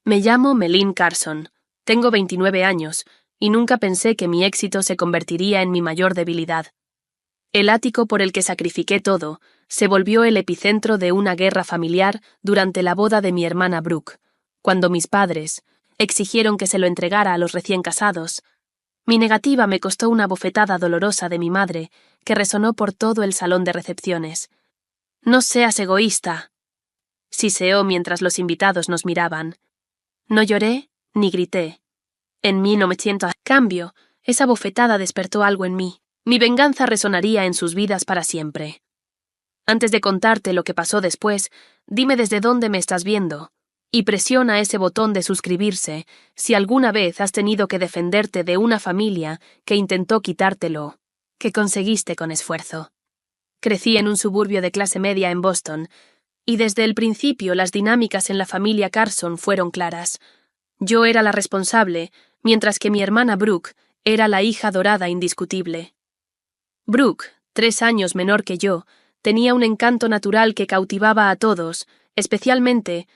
Me llamo Melin Carson, tengo 29 años, y nunca pensé que mi éxito se convertiría en mi mayor debilidad. El ático por el que sacrifiqué todo se volvió el epicentro de una guerra familiar durante la boda de mi hermana Brooke, cuando mis padres exigieron que se lo entregara a los recién casados. Mi negativa me costó una bofetada dolorosa de mi madre, que resonó por todo el salón de recepciones. «No seas egoísta», siseó mientras los invitados nos miraban. No lloré ni grité. En mí no me siento. Cambio, esa bofetada despertó algo en mí. Mi venganza resonaría en sus vidas para siempre. Antes de contarte lo que pasó después, dime desde dónde me estás viendo, y presiona ese botón de suscribirse si alguna vez has tenido que defenderte de una familia que intentó quitártelo, que conseguiste con esfuerzo. Crecí en un suburbio de clase media en Boston, y desde el principio las dinámicas en la familia Carson fueron claras. Yo era la responsable, mientras que mi hermana Brooke era la hija dorada indiscutible. Brooke, 3 años menor que yo, tenía un encanto natural que cautivaba a todos, especialmente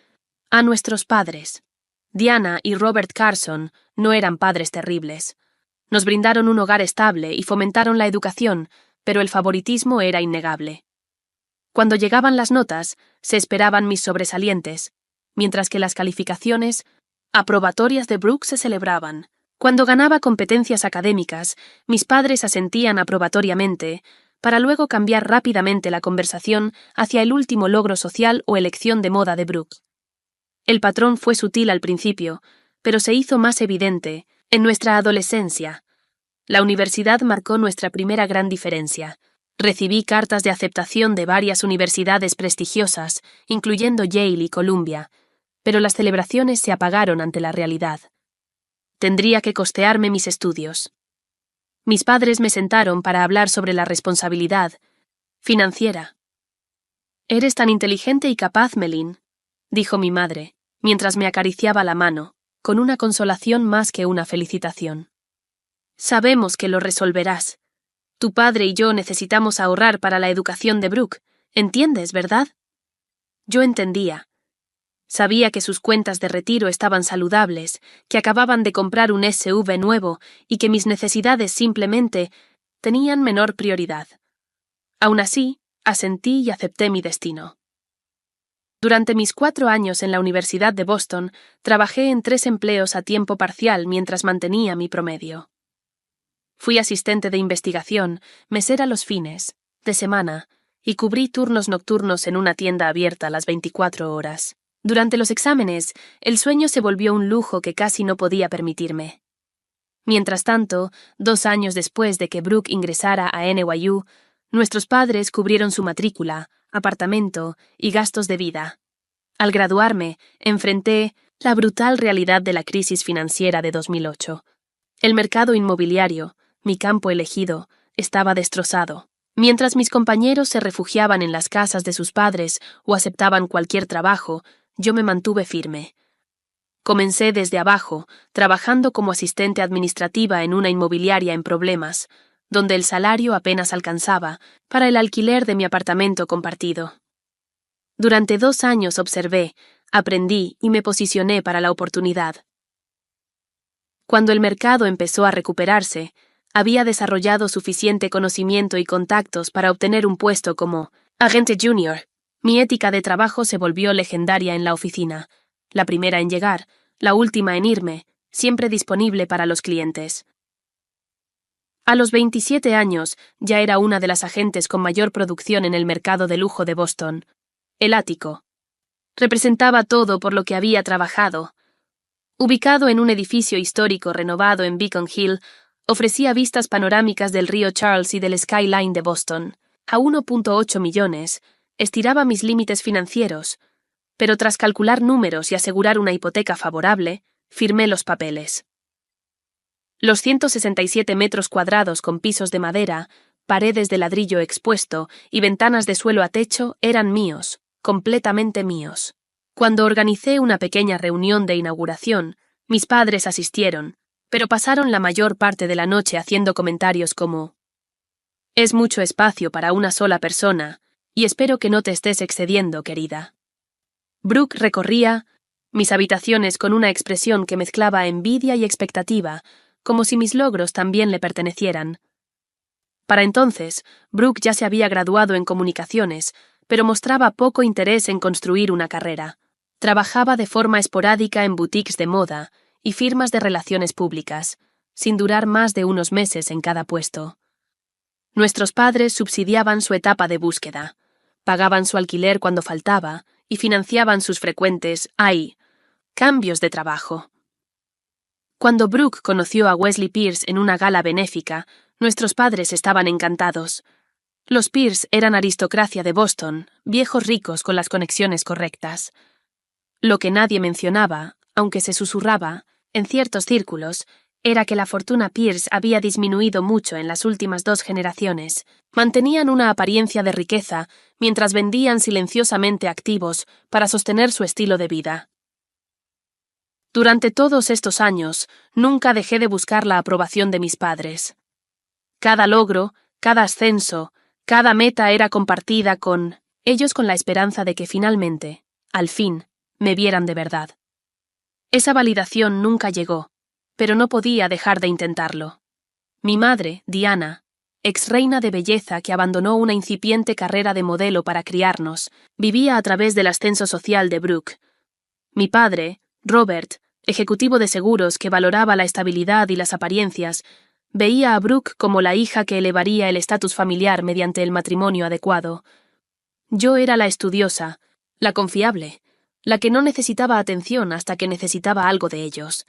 a nuestros padres. Diana y Robert Carson no eran padres terribles. Nos brindaron un hogar estable y fomentaron la educación, pero el favoritismo era innegable. Cuando llegaban las notas, se esperaban mis sobresalientes, mientras que las calificaciones aprobatorias de Brooke se celebraban. Cuando ganaba competencias académicas, mis padres asentían aprobatoriamente, para luego cambiar rápidamente la conversación hacia el último logro social o elección de moda de Brooke. El patrón fue sutil al principio, pero se hizo más evidente en nuestra adolescencia. La universidad marcó nuestra primera gran diferencia. Recibí cartas de aceptación de varias universidades prestigiosas, incluyendo Yale y Columbia, pero las celebraciones se apagaron ante la realidad. Tendría que costearme mis estudios. Mis padres me sentaron para hablar sobre la responsabilidad financiera. «Eres tan inteligente y capaz, Melin», dijo mi madre, mientras me acariciaba la mano, con una consolación más que una felicitación. «Sabemos que lo resolverás. Tu padre y yo necesitamos ahorrar para la educación de Brooke, ¿entiendes, verdad?» Yo entendía. Sabía que sus cuentas de retiro estaban saludables, que acababan de comprar un SUV nuevo y que mis necesidades simplemente tenían menor prioridad. Aún así, asentí y acepté mi destino. Durante mis 4 años en la Universidad de Boston, trabajé en 3 empleos a tiempo parcial mientras mantenía mi promedio. Fui asistente de investigación, mesera los fines de semana y cubrí turnos nocturnos en una tienda abierta las 24 horas. Durante los exámenes, el sueño se volvió un lujo que casi no podía permitirme. Mientras tanto, 2 años después de que Brooke ingresara a NYU, nuestros padres cubrieron su matrícula, apartamento y gastos de vida. Al graduarme, enfrenté la brutal realidad de la crisis financiera de 2008. El mercado inmobiliario, mi campo elegido, estaba destrozado. Mientras mis compañeros se refugiaban en las casas de sus padres o aceptaban cualquier trabajo, yo me mantuve firme. Comencé desde abajo, trabajando como asistente administrativa en una inmobiliaria en problemas, donde el salario apenas alcanzaba para el alquiler de mi apartamento compartido. Durante 2 años observé, aprendí y me posicioné para la oportunidad. Cuando el mercado empezó a recuperarse, había desarrollado suficiente conocimiento y contactos para obtener un puesto como agente junior. Mi ética de trabajo se volvió legendaria en la oficina, la primera en llegar, la última en irme, siempre disponible para los clientes. A los 27 años ya era una de las agentes con mayor producción en el mercado de lujo de Boston. El ático representaba todo por lo que había trabajado. Ubicado en un edificio histórico renovado en Beacon Hill, ofrecía vistas panorámicas del río Charles y del skyline de Boston. A 1.8 millones, estiraba mis límites financieros, pero tras calcular números y asegurar una hipoteca favorable, firmé los papeles. Los 167 metros cuadrados con pisos de madera, paredes de ladrillo expuesto y ventanas de suelo a techo eran míos, completamente míos. Cuando organicé una pequeña reunión de inauguración, mis padres asistieron, pero pasaron la mayor parte de la noche haciendo comentarios como: «Es mucho espacio para una sola persona, y espero que no te estés excediendo, querida». Brooke recorría mis habitaciones con una expresión que mezclaba envidia y expectativa, como si mis logros también le pertenecieran. Para entonces, Brooke ya se había graduado en comunicaciones, pero mostraba poco interés en construir una carrera. Trabajaba de forma esporádica en boutiques de moda y firmas de relaciones públicas, sin durar más de unos meses en cada puesto. Nuestros padres subsidiaban su etapa de búsqueda, pagaban su alquiler cuando faltaba y financiaban sus frecuentes, cambios de trabajo. Cuando Brooke conoció a Wesley Pierce en una gala benéfica, nuestros padres estaban encantados. Los Pierce eran aristocracia de Boston, viejos ricos con las conexiones correctas. Lo que nadie mencionaba, aunque se susurraba, en ciertos círculos, era que la fortuna Pierce había disminuido mucho en las últimas 2 generaciones. Mantenían una apariencia de riqueza mientras vendían silenciosamente activos para sostener su estilo de vida. Durante todos estos años, nunca dejé de buscar la aprobación de mis padres. Cada logro, cada ascenso, cada meta era compartida con ellos con la esperanza de que finalmente, al fin, me vieran de verdad. Esa validación nunca llegó, pero no podía dejar de intentarlo. Mi madre, Diana, ex reina de belleza que abandonó una incipiente carrera de modelo para criarnos, vivía a través del ascenso social de Brooke. Mi padre, Robert, ejecutivo de seguros que valoraba la estabilidad y las apariencias, veía a Brooke como la hija que elevaría el estatus familiar mediante el matrimonio adecuado. Yo era la estudiosa, la confiable, la que no necesitaba atención hasta que necesitaba algo de ellos.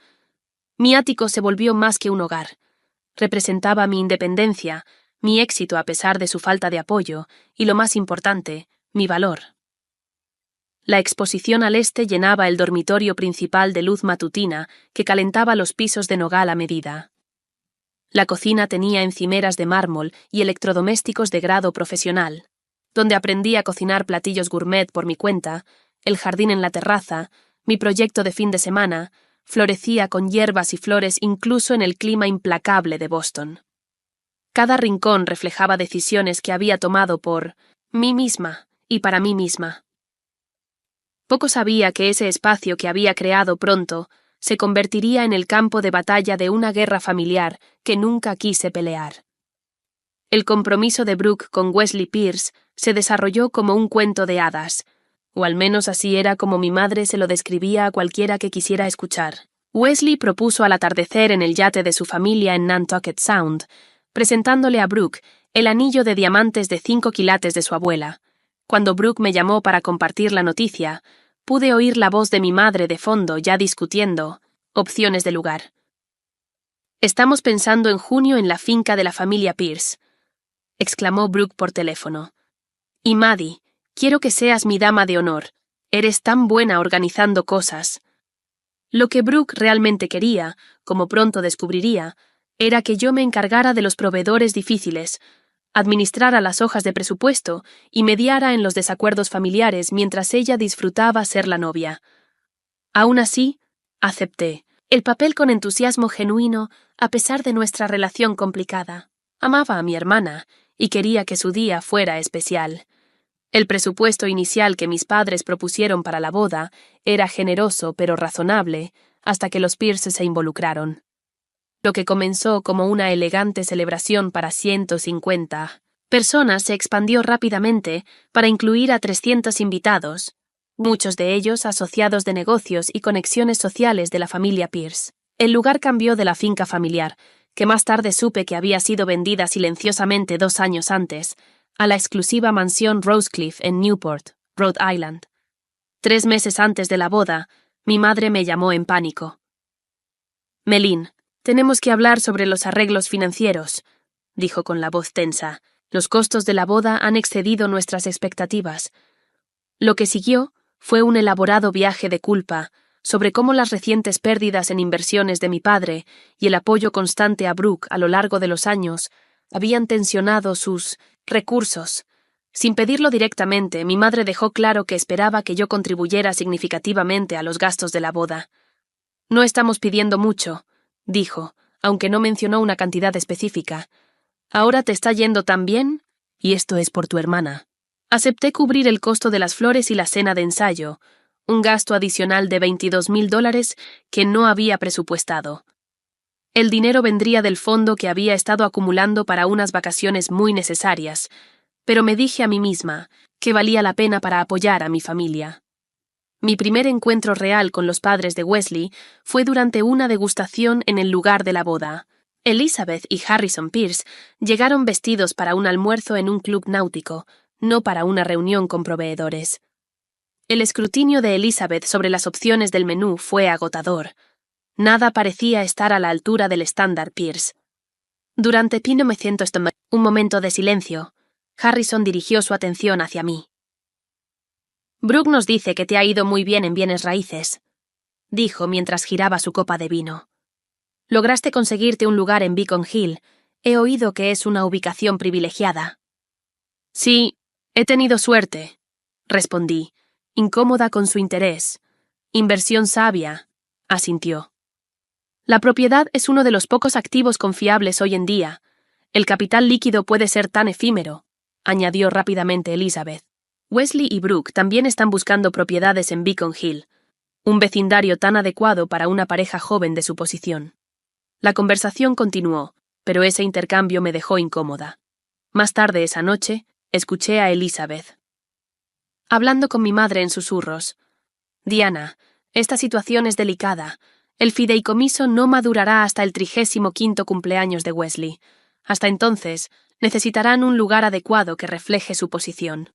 Mi ático se volvió más que un hogar. Representaba mi independencia, mi éxito a pesar de su falta de apoyo y, lo más importante, mi valor. La exposición al este llenaba el dormitorio principal de luz matutina que calentaba los pisos de nogal a medida. La cocina tenía encimeras de mármol y electrodomésticos de grado profesional, donde aprendí a cocinar platillos gourmet por mi cuenta, el jardín en la terraza, mi proyecto de fin de semana, florecía con hierbas y flores incluso en el clima implacable de Boston. Cada rincón reflejaba decisiones que había tomado por mí misma y para mí misma. Poco sabía que ese espacio que había creado pronto se convertiría en el campo de batalla de una guerra familiar que nunca quise pelear. El compromiso de Brooke con Wesley Pierce se desarrolló como un cuento de hadas, o al menos así era como mi madre se lo describía a cualquiera que quisiera escuchar. Wesley propuso al atardecer en el yate de su familia en Nantucket Sound, presentándole a Brooke el anillo de diamantes de 5 quilates de su abuela. Cuando Brooke me llamó para compartir la noticia, pude oír la voz de mi madre de fondo ya discutiendo opciones de lugar. «Estamos pensando en junio en la finca de la familia Pierce», exclamó Brooke por teléfono. «Y Maddie, quiero que seas mi dama de honor. Eres tan buena organizando cosas». Lo que Brooke realmente quería, como pronto descubriría, era que yo me encargara de los proveedores difíciles, administrara las hojas de presupuesto y mediara en los desacuerdos familiares mientras ella disfrutaba ser la novia. Aún así, acepté el papel con entusiasmo genuino a pesar de nuestra relación complicada. Amaba a mi hermana y quería que su día fuera especial. El presupuesto inicial que mis padres propusieron para la boda era generoso pero razonable hasta que los Pierce se involucraron. Lo que comenzó como una elegante celebración para 150 personas se expandió rápidamente para incluir a 300 invitados, muchos de ellos asociados de negocios y conexiones sociales de la familia Pierce. El lugar cambió de la finca familiar, que más tarde supe que había sido vendida silenciosamente 2 años antes, a la exclusiva mansión Rosecliff en Newport, Rhode Island. 3 meses antes de la boda, mi madre me llamó en pánico. «Melín, tenemos que hablar sobre los arreglos financieros», dijo con la voz tensa. «Los costos de la boda han excedido nuestras expectativas». Lo que siguió fue un elaborado viaje de culpa sobre cómo las recientes pérdidas en inversiones de mi padre y el apoyo constante a Brooke a lo largo de los años habían tensionado sus recursos. Sin pedirlo directamente, mi madre dejó claro que esperaba que yo contribuyera significativamente a los gastos de la boda. «No estamos pidiendo mucho», dijo, aunque no mencionó una cantidad específica. «Ahora te está yendo tan bien, y esto es por tu hermana». Acepté cubrir el costo de las flores y la cena de ensayo, un gasto adicional de $22,000 que no había presupuestado. El dinero vendría del fondo que había estado acumulando para unas vacaciones muy necesarias, pero me dije a mí misma que valía la pena para apoyar a mi familia. Mi primer encuentro real con los padres de Wesley fue durante una degustación en el lugar de la boda. Elizabeth y Harrison Pierce llegaron vestidos para un almuerzo en un club náutico, no para una reunión con proveedores. El escrutinio de Elizabeth sobre las opciones del menú fue agotador. Nada parecía estar a la altura del estándar Pierce. Durante un momento de silencio, Harrison dirigió su atención hacia mí. «Brooke nos dice que te ha ido muy bien en bienes raíces», dijo mientras giraba su copa de vino. «Lograste conseguirte un lugar en Beacon Hill. He oído que es una ubicación privilegiada». «Sí, he tenido suerte», respondí, incómoda con su interés. «Inversión sabia», asintió. «La propiedad es uno de los pocos activos confiables hoy en día. El capital líquido puede ser tan efímero», añadió rápidamente Elizabeth. «Wesley y Brooke también están buscando propiedades en Beacon Hill, un vecindario tan adecuado para una pareja joven de su posición». La conversación continuó, pero ese intercambio me dejó incómoda. Más tarde esa noche, escuché a Elizabeth hablando con mi madre en susurros. «Diana, esta situación es delicada. El fideicomiso no madurará hasta el 35º cumpleaños de Wesley. Hasta entonces, necesitarán un lugar adecuado que refleje su posición».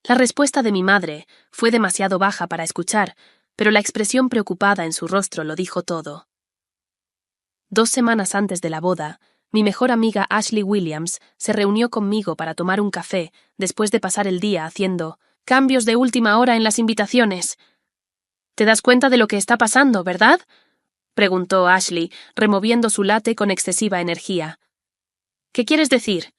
La respuesta de mi madre fue demasiado baja para escuchar, pero la expresión preocupada en su rostro lo dijo todo. 2 semanas antes de la boda, mi mejor amiga Ashley Williams se reunió conmigo para tomar un café después de pasar el día haciendo cambios de última hora en las invitaciones. «¿Te das cuenta de lo que está pasando, verdad?», preguntó Ashley, removiendo su latte con excesiva energía. «¿Qué quieres decir?»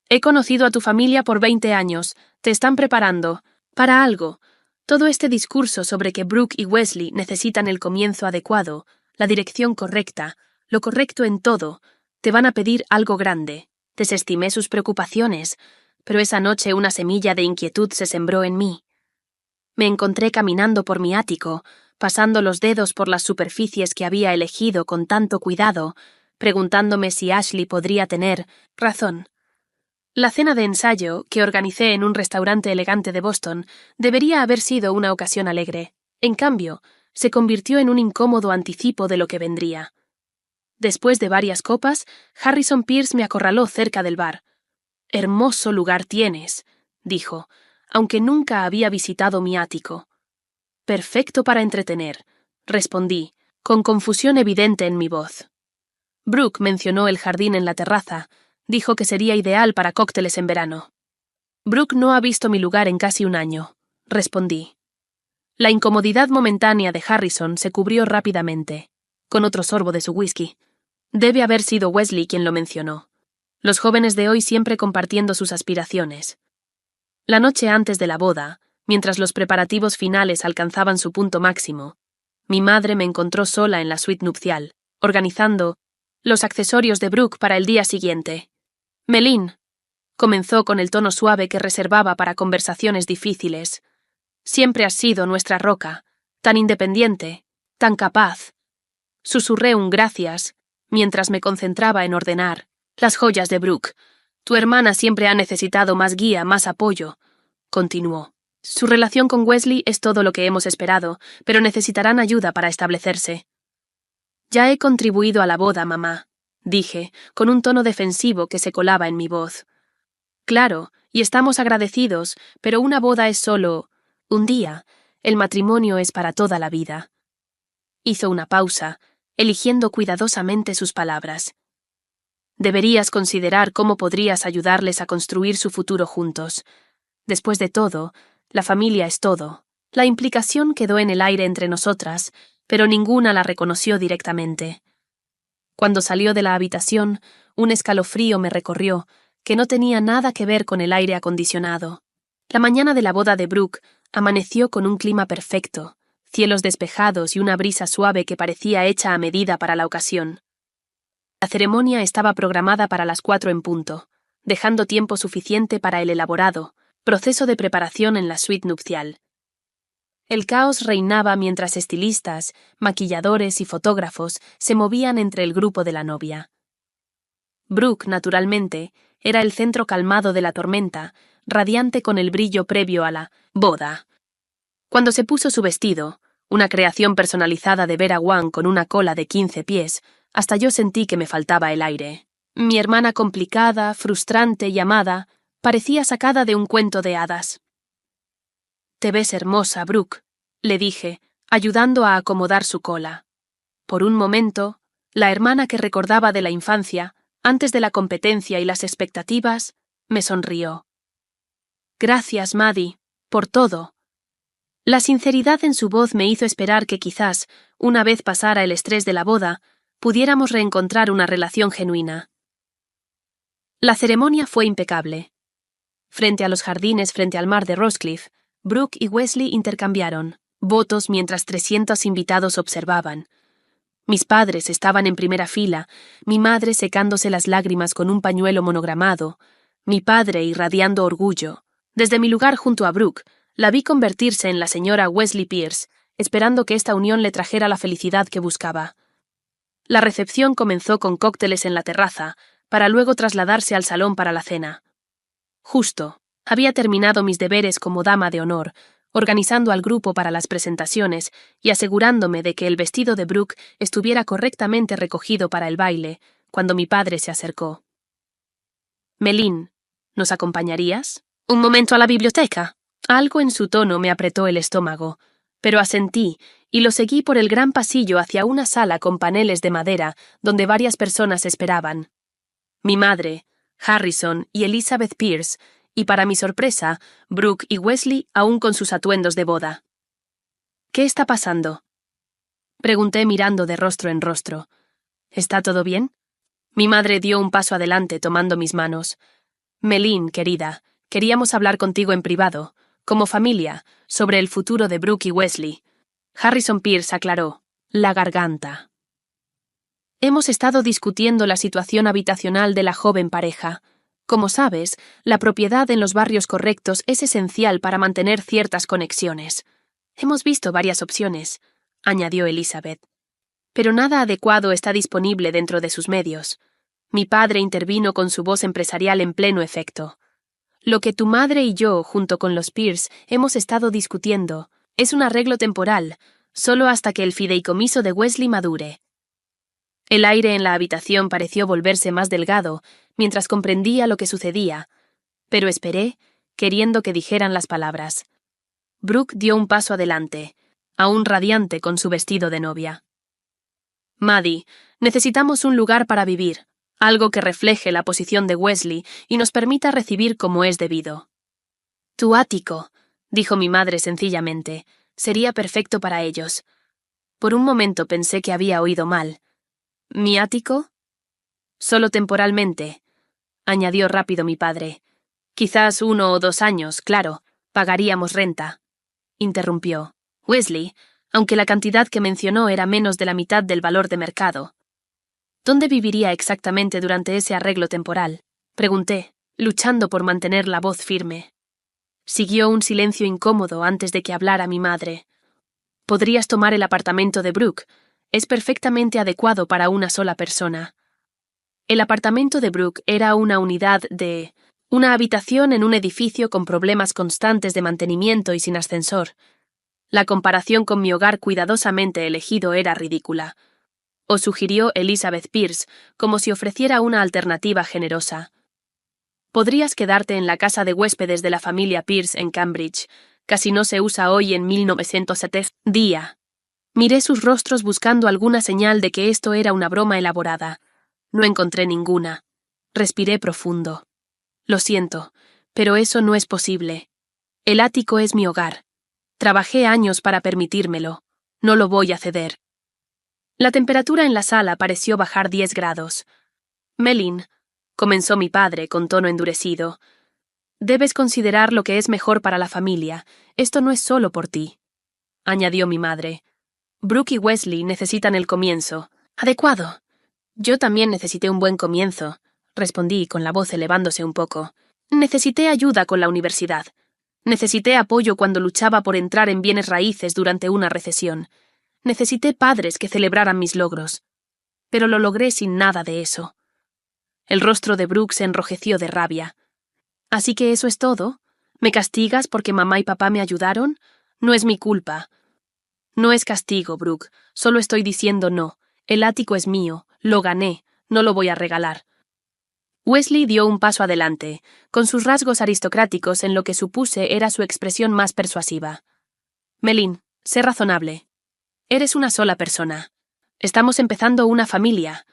«He conocido a tu familia por 20 años. Te están preparando para algo. Todo este discurso sobre que Brooke y Wesley necesitan el comienzo adecuado, la dirección correcta, lo correcto en todo, te van a pedir algo grande». Desestimé sus preocupaciones, pero esa noche una semilla de inquietud se sembró en mí. Me encontré caminando por mi ático, pasando los dedos por las superficies que había elegido con tanto cuidado, preguntándome si Ashley podría tener razón. La cena de ensayo, que organicé en un restaurante elegante de Boston, debería haber sido una ocasión alegre. En cambio, se convirtió en un incómodo anticipo de lo que vendría. Después de varias copas, Harrison Pierce me acorraló cerca del bar. «Hermoso lugar tienes», dijo, aunque nunca había visitado mi ático. «Perfecto para entretener», respondí, con confusión evidente en mi voz. Brooke mencionó el jardín en la terraza. Dijo que sería ideal para cócteles en verano. «Brooke no ha visto mi lugar en casi un año», respondí. La incomodidad momentánea de Harrison se cubrió rápidamente, con otro sorbo de su whisky. Debe haber sido Wesley quien lo mencionó. Los jóvenes de hoy siempre compartiendo sus aspiraciones. La noche antes de la boda, mientras los preparativos finales alcanzaban su punto máximo, mi madre me encontró sola en la suite nupcial, organizando los accesorios de Brooke para el día siguiente. «Melín», comenzó con el tono suave que reservaba para conversaciones difíciles, «siempre has sido nuestra roca, tan independiente, tan capaz». Susurré un gracias, mientras me concentraba en ordenar las joyas de Brooke. «Tu hermana siempre ha necesitado más guía, más apoyo», continuó. «Su relación con Wesley es todo lo que hemos esperado, pero necesitarán ayuda para establecerse». «Ya he contribuido a la boda, mamá», dije, con un tono defensivo que se colaba en mi voz. «Claro, y estamos agradecidos, pero una boda es solo un día. El matrimonio es para toda la vida». Hizo una pausa, eligiendo cuidadosamente sus palabras. «Deberías considerar cómo podrías ayudarles a construir su futuro juntos. Después de todo, la familia es todo». La implicación quedó en el aire entre nosotras, pero ninguna la reconoció directamente. Cuando salió de la habitación, un escalofrío me recorrió, que no tenía nada que ver con el aire acondicionado. La mañana de la boda de Brooke amaneció con un clima perfecto, cielos despejados y una brisa suave que parecía hecha a medida para la ocasión. La ceremonia estaba programada para las 4 en punto, dejando tiempo suficiente para el elaborado proceso de preparación en la suite nupcial. El caos reinaba mientras estilistas, maquilladores y fotógrafos se movían entre el grupo de la novia. Brooke, naturalmente, era el centro calmado de la tormenta, radiante con el brillo previo a la boda. Cuando se puso su vestido, una creación personalizada de Vera Wang con una cola de 15 pies, hasta yo sentí que me faltaba el aire. Mi hermana complicada, frustrante y amada, parecía sacada de un cuento de hadas. «Te ves hermosa, Brooke», le dije, ayudando a acomodar su cola. Por un momento, la hermana que recordaba de la infancia, antes de la competencia y las expectativas, me sonrió. «Gracias, Maddie, por todo». La sinceridad en su voz me hizo esperar que quizás, una vez pasara el estrés de la boda, pudiéramos reencontrar una relación genuina. La ceremonia fue impecable. Frente a los jardines frente al mar de Roskilde, Brooke y Wesley intercambiaron votos mientras 300 invitados observaban. Mis padres estaban en primera fila, mi madre secándose las lágrimas con un pañuelo monogramado, mi padre irradiando orgullo. Desde mi lugar junto a Brooke, la vi convertirse en la señora Wesley Pierce, esperando que esta unión le trajera la felicidad que buscaba. La recepción comenzó con cócteles en la terraza, para luego trasladarse al salón para la cena. Justo, había terminado mis deberes como dama de honor, organizando al grupo para las presentaciones y asegurándome de que el vestido de Brooke estuviera correctamente recogido para el baile, cuando mi padre se acercó. «Melin, ¿nos acompañarías? ¿Un momento a la biblioteca?» Algo en su tono me apretó el estómago, pero asentí y lo seguí por el gran pasillo hacia una sala con paneles de madera donde varias personas esperaban. Mi madre, Harrison y Elizabeth Pierce, y para mi sorpresa, Brooke y Wesley aún con sus atuendos de boda. «¿Qué está pasando?», pregunté mirando de rostro en rostro. «¿Está todo bien?» Mi madre dio un paso adelante tomando mis manos. «Melin, querida, queríamos hablar contigo en privado, como familia, sobre el futuro de Brooke y Wesley». Harrison Pierce aclaró: «La garganta». Hemos estado discutiendo la situación habitacional de la joven pareja. Como sabes, la propiedad en los barrios correctos es esencial para mantener ciertas conexiones. Hemos visto varias opciones, añadió Elizabeth. Pero nada adecuado está disponible dentro de sus medios. Mi padre intervino con su voz empresarial en pleno efecto. Lo que tu madre y yo, junto con los Pierce, hemos estado discutiendo es un arreglo temporal, solo hasta que el fideicomiso de Wesley madure. El aire en la habitación pareció volverse más delgado mientras comprendía lo que sucedía, pero esperé, queriendo que dijeran las palabras. Brooke dio un paso adelante, aún radiante con su vestido de novia. «Maddie, necesitamos un lugar para vivir, algo que refleje la posición de Wesley y nos permita recibir como es debido». «Tu ático», dijo mi madre sencillamente, «sería perfecto para ellos». Por un momento pensé que había oído mal. «¿Mi ático?» «Solo temporalmente», añadió rápido mi padre. «Quizás 1 o 2 años, claro, pagaríamos renta», interrumpió. Wesley, aunque la cantidad que mencionó era menos de la mitad del valor de mercado. «¿Dónde viviría exactamente durante ese arreglo temporal?», pregunté, luchando por mantener la voz firme. Siguió un silencio incómodo antes de que hablara mi madre. «Podrías tomar el apartamento de Brooke. Es perfectamente adecuado para una sola persona». El apartamento de Brooke era una unidad de... una habitación en un edificio con problemas constantes de mantenimiento y sin ascensor. La comparación con mi hogar cuidadosamente elegido era ridícula. O sugirió Elizabeth Pierce, como si ofreciera una alternativa generosa. «Podrías quedarte en la casa de huéspedes de la familia Pierce en Cambridge. Casi no se usa hoy en 1970. Día». Miré sus rostros buscando alguna señal de que esto era una broma elaborada. No encontré ninguna. Respiré profundo. «Lo siento, pero eso no es posible. El ático es mi hogar. Trabajé años para permitírmelo. No lo voy a ceder». La temperatura en la sala pareció bajar 10 grados. «Melin», comenzó mi padre con tono endurecido, «debes considerar lo que es mejor para la familia. Esto no es solo por ti», añadió mi madre. «Brooke y Wesley necesitan el comienzo. Adecuado. Yo también necesité un buen comienzo», respondí con la voz elevándose un poco. «Necesité ayuda con la universidad. Necesité apoyo cuando luchaba por entrar en bienes raíces durante una recesión. Necesité padres que celebraran mis logros. Pero lo logré sin nada de eso. El rostro de Brooke se enrojeció de rabia. ¿Así que eso es todo? ¿Me castigas porque mamá y papá me ayudaron? No es mi culpa. No es castigo, Brooke. Solo estoy diciendo no. El ático es mío. Lo gané. No lo voy a regalar. Wesley dio un paso adelante, con sus rasgos aristocráticos en lo que supuse era su expresión más persuasiva. Melin, sé razonable. Eres una sola persona. Estamos empezando una familia.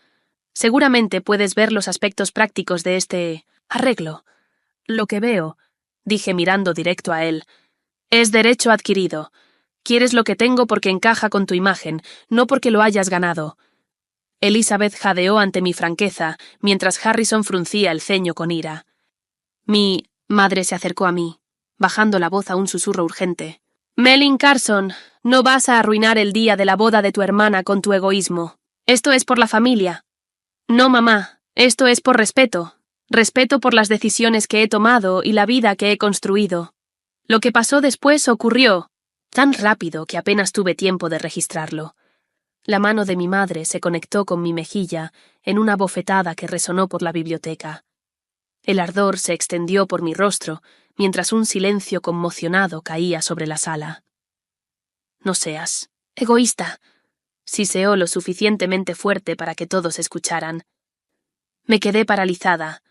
Seguramente puedes ver los aspectos prácticos de este arreglo. Lo que veo, dije mirando directo a él, es derecho adquirido. Quieres lo que tengo porque encaja con tu imagen, no porque lo hayas ganado. Elizabeth jadeó ante mi franqueza, mientras Harrison fruncía el ceño con ira. Mi madre se acercó a mí, bajando la voz a un susurro urgente. Melin Carson, no vas a arruinar el día de la boda de tu hermana con tu egoísmo. Esto es por la familia. No, mamá, esto es por respeto. Respeto por las decisiones que he tomado y la vida que he construido. Lo que pasó después ocurrió tan rápido que apenas tuve tiempo de registrarlo. La mano de mi madre se conectó con mi mejilla en una bofetada que resonó por la biblioteca. El ardor se extendió por mi rostro mientras un silencio conmocionado caía sobre la sala. No seas egoísta, siseó lo suficientemente fuerte para que todos escucharan. Me quedé paralizada,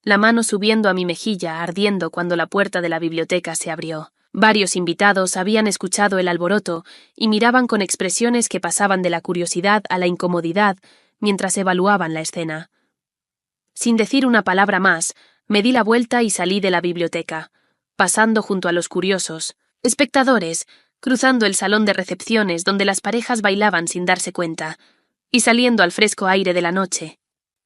la mano subiendo a mi mejilla ardiendo cuando la puerta de la biblioteca se abrió. Varios invitados habían escuchado el alboroto y miraban con expresiones que pasaban de la curiosidad a la incomodidad mientras evaluaban la escena. Sin decir una palabra más, me di la vuelta y salí de la biblioteca, pasando junto a los curiosos, espectadores, cruzando el salón de recepciones donde las parejas bailaban sin darse cuenta, y saliendo al fresco aire de la noche.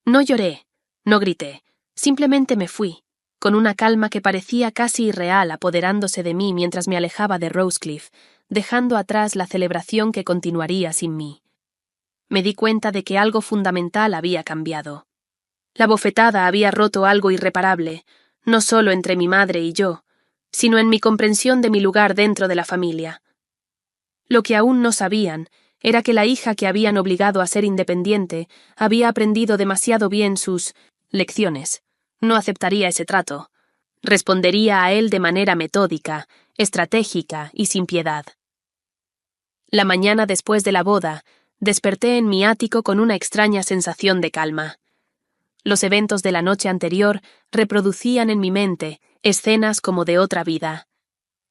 No lloré, no grité, simplemente me fui, con una calma que parecía casi irreal apoderándose de mí mientras me alejaba de Rosecliff, dejando atrás la celebración que continuaría sin mí. Me di cuenta de que algo fundamental había cambiado. La bofetada había roto algo irreparable, no solo entre mi madre y yo, sino en mi comprensión de mi lugar dentro de la familia. Lo que aún no sabían era que la hija que habían obligado a ser independiente había aprendido demasiado bien sus lecciones. No aceptaría ese trato. Respondería a él de manera metódica, estratégica y sin piedad. La mañana después de la boda, desperté en mi ático con una extraña sensación de calma. Los eventos de la noche anterior reproducían en mi mente escenas como de otra vida.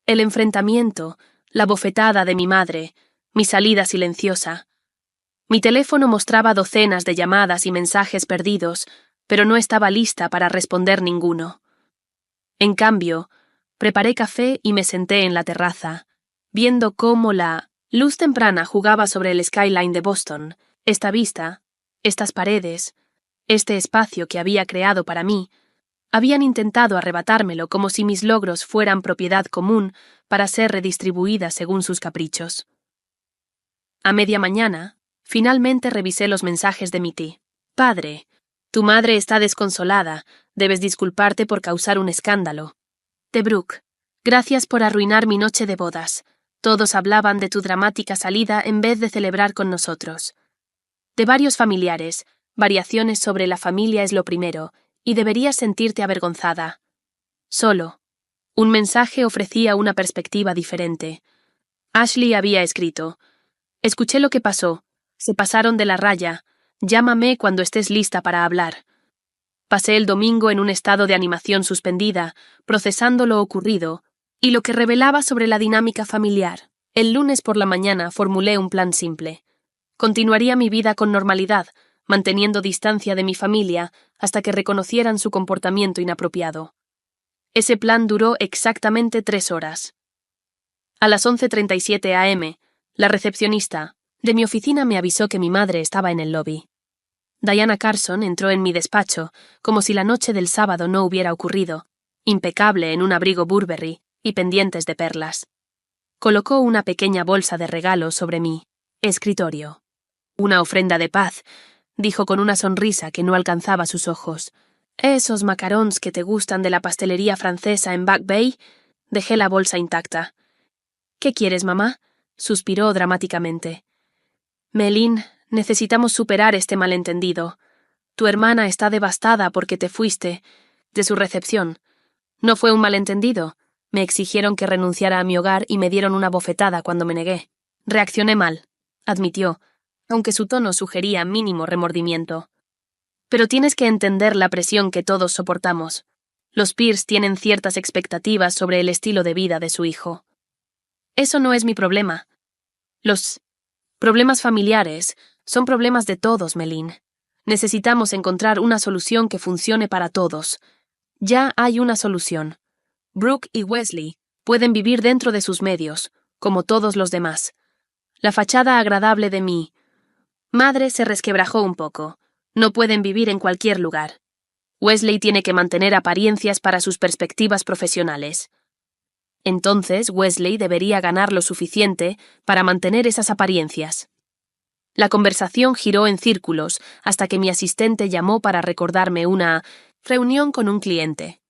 El enfrentamiento, la bofetada de mi madre, mi salida silenciosa. Mi teléfono mostraba docenas de llamadas y mensajes perdidos, pero no estaba lista para responder ninguno. En cambio, preparé café y me senté en la terraza, viendo cómo la luz temprana jugaba sobre el skyline de Boston, esta vista, estas paredes, este espacio que había creado para mí, habían intentado arrebatármelo como si mis logros fueran propiedad común para ser redistribuidas según sus caprichos. A media mañana, finalmente revisé los mensajes de mi tía. Padre, tu madre está desconsolada, debes disculparte por causar un escándalo. De Brooke, gracias por arruinar mi noche de bodas. Todos hablaban de tu dramática salida en vez de celebrar con nosotros. De varios familiares, variaciones sobre la familia es lo primero, y deberías sentirte avergonzada. Solo. Un mensaje ofrecía una perspectiva diferente. Ashley había escrito: escuché lo que pasó, se pasaron de la raya, llámame cuando estés lista para hablar. Pasé el domingo en un estado de animación suspendida, procesando lo ocurrido y lo que revelaba sobre la dinámica familiar. El lunes por la mañana formulé un plan simple. Continuaría mi vida con normalidad, manteniendo distancia de mi familia hasta que reconocieran su comportamiento inapropiado. Ese plan duró exactamente 3 horas. A las 11:37 am, la recepcionista de mi oficina me avisó que mi madre estaba en el lobby. Diana Carson entró en mi despacho como si la noche del sábado no hubiera ocurrido, impecable en un abrigo Burberry y pendientes de perlas. Colocó una pequeña bolsa de regalos sobre mi escritorio. Una ofrenda de paz, dijo con una sonrisa que no alcanzaba sus ojos. Esos macarons que te gustan de la pastelería francesa en Back Bay, Dejé la bolsa intacta. ¿Qué quieres, mamá? Suspiró dramáticamente. Melin, necesitamos superar este malentendido. Tu hermana está devastada porque te fuiste de su recepción. No fue un malentendido. Me exigieron que renunciara a mi hogar y me dieron una bofetada cuando me negué. Reaccioné mal, admitió, aunque su tono sugería mínimo remordimiento. Pero tienes que entender la presión que todos soportamos. Los Pierce tienen ciertas expectativas sobre el estilo de vida de su hijo. Eso no es mi problema. Los problemas familiares son problemas de todos, Melin. Necesitamos encontrar una solución que funcione para todos. Ya hay una solución. Brooke y Wesley pueden vivir dentro de sus medios, como todos los demás. La fachada agradable de mi madre se resquebrajó un poco. No pueden vivir en cualquier lugar. Wesley tiene que mantener apariencias para sus perspectivas profesionales. Entonces, Wesley debería ganar lo suficiente para mantener esas apariencias. La conversación giró en círculos hasta que mi asistente llamó para recordarme una reunión con un cliente.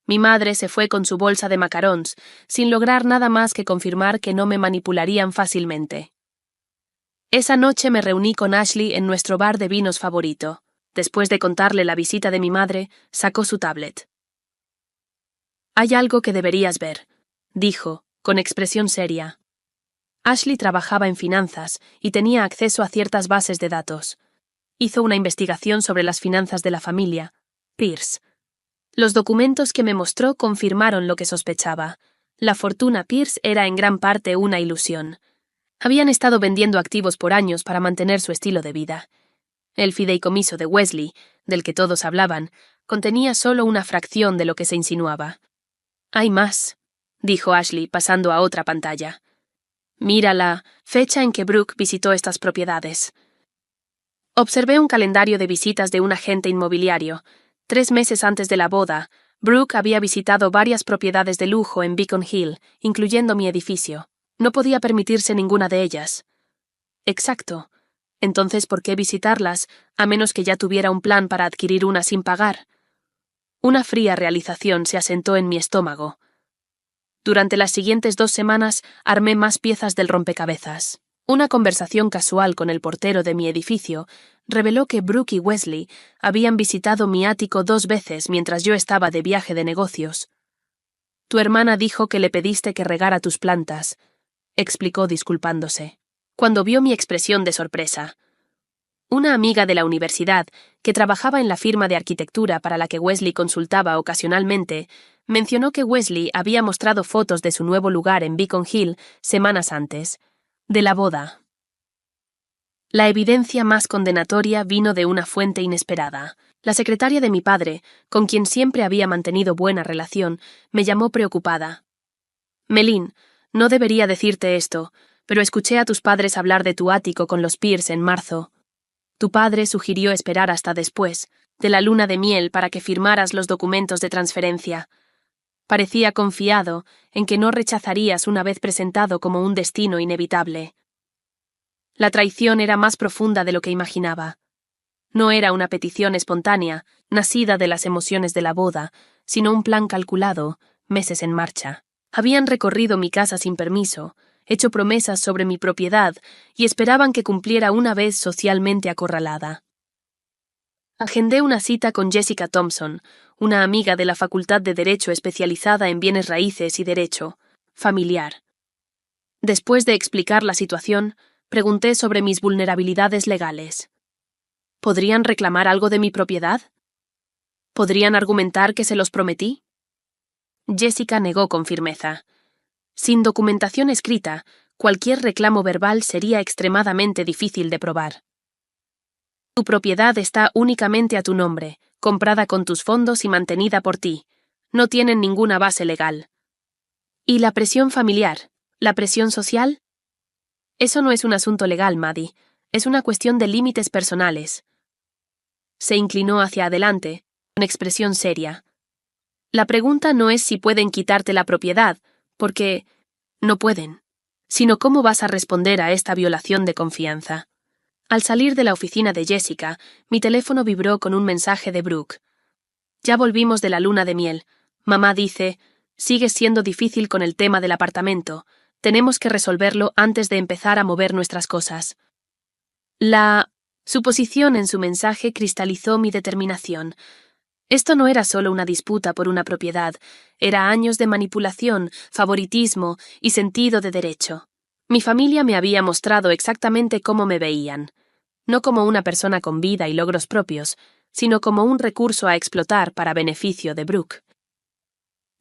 Mi madre se fue con su bolsa de macarons, sin lograr nada más que confirmar que no me manipularían fácilmente. Esa noche me reuní con Ashley en nuestro bar de vinos favorito. Después de contarle la visita de mi madre, sacó su tablet. «Hay algo que deberías ver», dijo, con expresión seria. Ashley trabajaba en finanzas y tenía acceso a ciertas bases de datos. Hizo una investigación sobre las finanzas de la familia, Pierce. Los documentos que me mostró confirmaron lo que sospechaba. La fortuna Pierce era en gran parte una ilusión. Habían estado vendiendo activos por años para mantener su estilo de vida. El fideicomiso de Wesley, del que todos hablaban, contenía solo una fracción de lo que se insinuaba. «Hay más», dijo Ashley pasando a otra pantalla. «Mira la fecha en que Brooke visitó estas propiedades». Observé un calendario de visitas de un agente inmobiliario. 3 meses antes de la boda, Brooke había visitado varias propiedades de lujo en Beacon Hill, incluyendo mi edificio. No podía permitirse ninguna de ellas. Exacto. Entonces, ¿por qué visitarlas, a menos que ya tuviera un plan para adquirir una sin pagar? Una fría realización se asentó en mi estómago. Durante las siguientes 2 semanas armé más piezas del rompecabezas. Una conversación casual con el portero de mi edificio reveló que Brooke y Wesley habían visitado mi ático 2 veces mientras yo estaba de viaje de negocios. «Tu hermana dijo que le pediste que regara tus plantas», explicó disculpándose, cuando vio mi expresión de sorpresa. Una amiga de la universidad, que trabajaba en la firma de arquitectura para la que Wesley consultaba ocasionalmente, mencionó que Wesley había mostrado fotos de su nuevo lugar en Beacon Hill semanas antes, de la boda. La evidencia más condenatoria vino de una fuente inesperada. La secretaria de mi padre, con quien siempre había mantenido buena relación, me llamó preocupada. «Melin, no debería decirte esto, pero escuché a tus padres hablar de tu ático con los Pierce en marzo. Tu padre sugirió esperar hasta después, de la luna de miel, para que firmaras los documentos de transferencia. Parecía confiado en que no rechazarías una vez presentado como un destino inevitable. La traición era más profunda de lo que imaginaba. No era una petición espontánea, nacida de las emociones de la boda, sino un plan calculado, meses en marcha. Habían recorrido mi casa sin permiso, hecho promesas sobre mi propiedad y esperaban que cumpliera una vez socialmente acorralada. Agendé una cita con Jessica Thompson, una amiga de la Facultad de Derecho especializada en bienes raíces y derecho familiar. Después de explicar la situación, pregunté sobre mis vulnerabilidades legales. ¿Podrían reclamar algo de mi propiedad? ¿Podrían argumentar que se los prometí? Jessica negó con firmeza. Sin documentación escrita, cualquier reclamo verbal sería extremadamente difícil de probar. Tu propiedad está únicamente a tu nombre, comprada con tus fondos y mantenida por ti. No tienen ninguna base legal. ¿Y la presión familiar? ¿La presión social? Eso no es un asunto legal, Maddie. Es una cuestión de límites personales. Se inclinó hacia adelante, con expresión seria. La pregunta no es si pueden quitarte la propiedad, porque no pueden, sino cómo vas a responder a esta violación de confianza. Al salir de la oficina de Jessica, mi teléfono vibró con un mensaje de Brooke. «Ya volvimos de la luna de miel. Mamá dice, Sigues siendo difícil con el tema del apartamento. Tenemos que resolverlo antes de empezar a mover nuestras cosas. La suposición en su mensaje cristalizó mi determinación. Esto no era solo una disputa por una propiedad, era años de manipulación, favoritismo y sentido de derecho. Mi familia me había mostrado exactamente cómo me veían, no como una persona con vida y logros propios, sino como un recurso a explotar para beneficio de Brooke.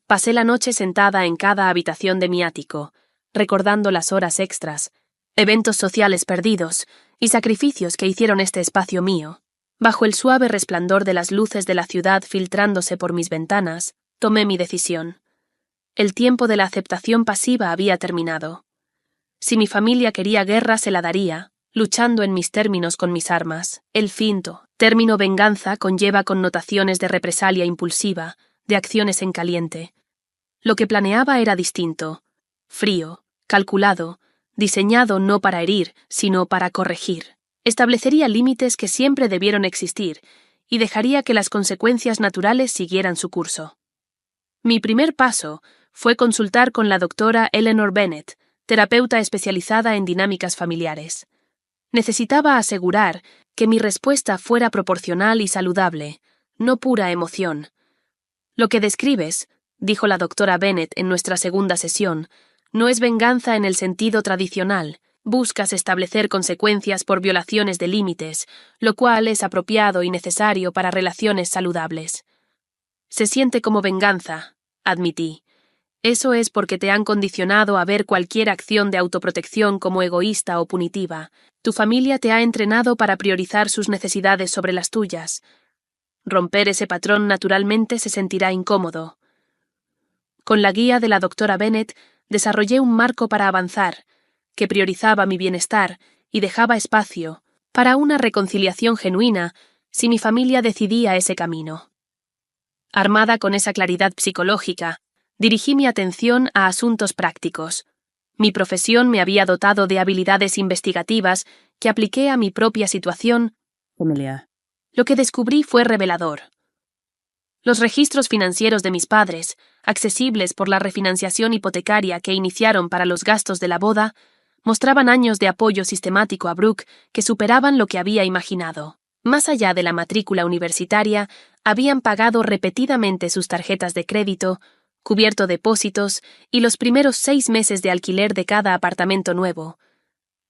Pasé la noche sentada en cada habitación de mi ático, recordando las horas extras, eventos sociales perdidos y sacrificios que hicieron este espacio mío. Bajo el suave resplandor de las luces de la ciudad filtrándose por mis ventanas, tomé mi decisión. El tiempo de la aceptación pasiva había terminado. Si mi familia quería guerra, se la daría, luchando en mis términos con mis armas. El finto término venganza conlleva connotaciones de represalia impulsiva, de acciones en caliente. Lo que planeaba era distinto, frío, calculado, diseñado no para herir, sino para corregir. Establecería límites que siempre debieron existir y dejaría que las consecuencias naturales siguieran su curso. Mi primer paso fue consultar con la doctora Eleanor Bennett, terapeuta especializada en dinámicas familiares. Necesitaba asegurar que mi respuesta fuera proporcional y saludable, no pura emoción. Lo que describes, dijo la doctora Bennett en nuestra segunda sesión, no es venganza en el sentido tradicional. Buscas establecer consecuencias por violaciones de límites, lo cual es apropiado y necesario para relaciones saludables. Se siente como venganza, admití. Eso es porque te han condicionado a ver cualquier acción de autoprotección como egoísta o punitiva. Tu familia te ha entrenado para priorizar sus necesidades sobre las tuyas. Romper ese patrón naturalmente se sentirá incómodo. Con la guía de la doctora Bennett, desarrollé un marco para avanzar, que priorizaba mi bienestar y dejaba espacio para una reconciliación genuina si mi familia decidía ese camino. Armada con esa claridad psicológica, dirigí mi atención a asuntos prácticos. Mi profesión me había dotado de habilidades investigativas que apliqué a mi propia situación familiar. Lo que descubrí fue revelador. Los registros financieros de mis padres, accesibles por la refinanciación hipotecaria que iniciaron para los gastos de la boda, mostraban años de apoyo sistemático a Brooke que superaban lo que había imaginado. Más allá de la matrícula universitaria, habían pagado repetidamente sus tarjetas de crédito, cubierto depósitos y los primeros 6 meses de alquiler de cada apartamento nuevo,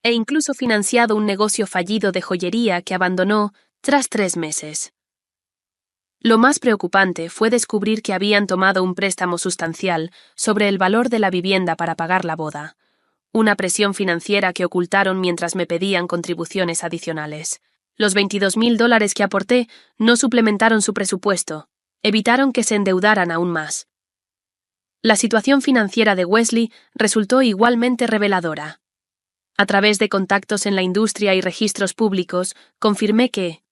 e incluso financiado un negocio fallido de joyería que abandonó tras 3 meses. Lo más preocupante fue descubrir que habían tomado un préstamo sustancial sobre el valor de la vivienda para pagar la boda, una presión financiera que ocultaron mientras me pedían contribuciones adicionales. Los $22,000 que aporté no suplementaron su presupuesto, evitaron que se endeudaran aún más. La situación financiera de Wesley resultó igualmente reveladora. A través de contactos en la industria y registros públicos, confirmé que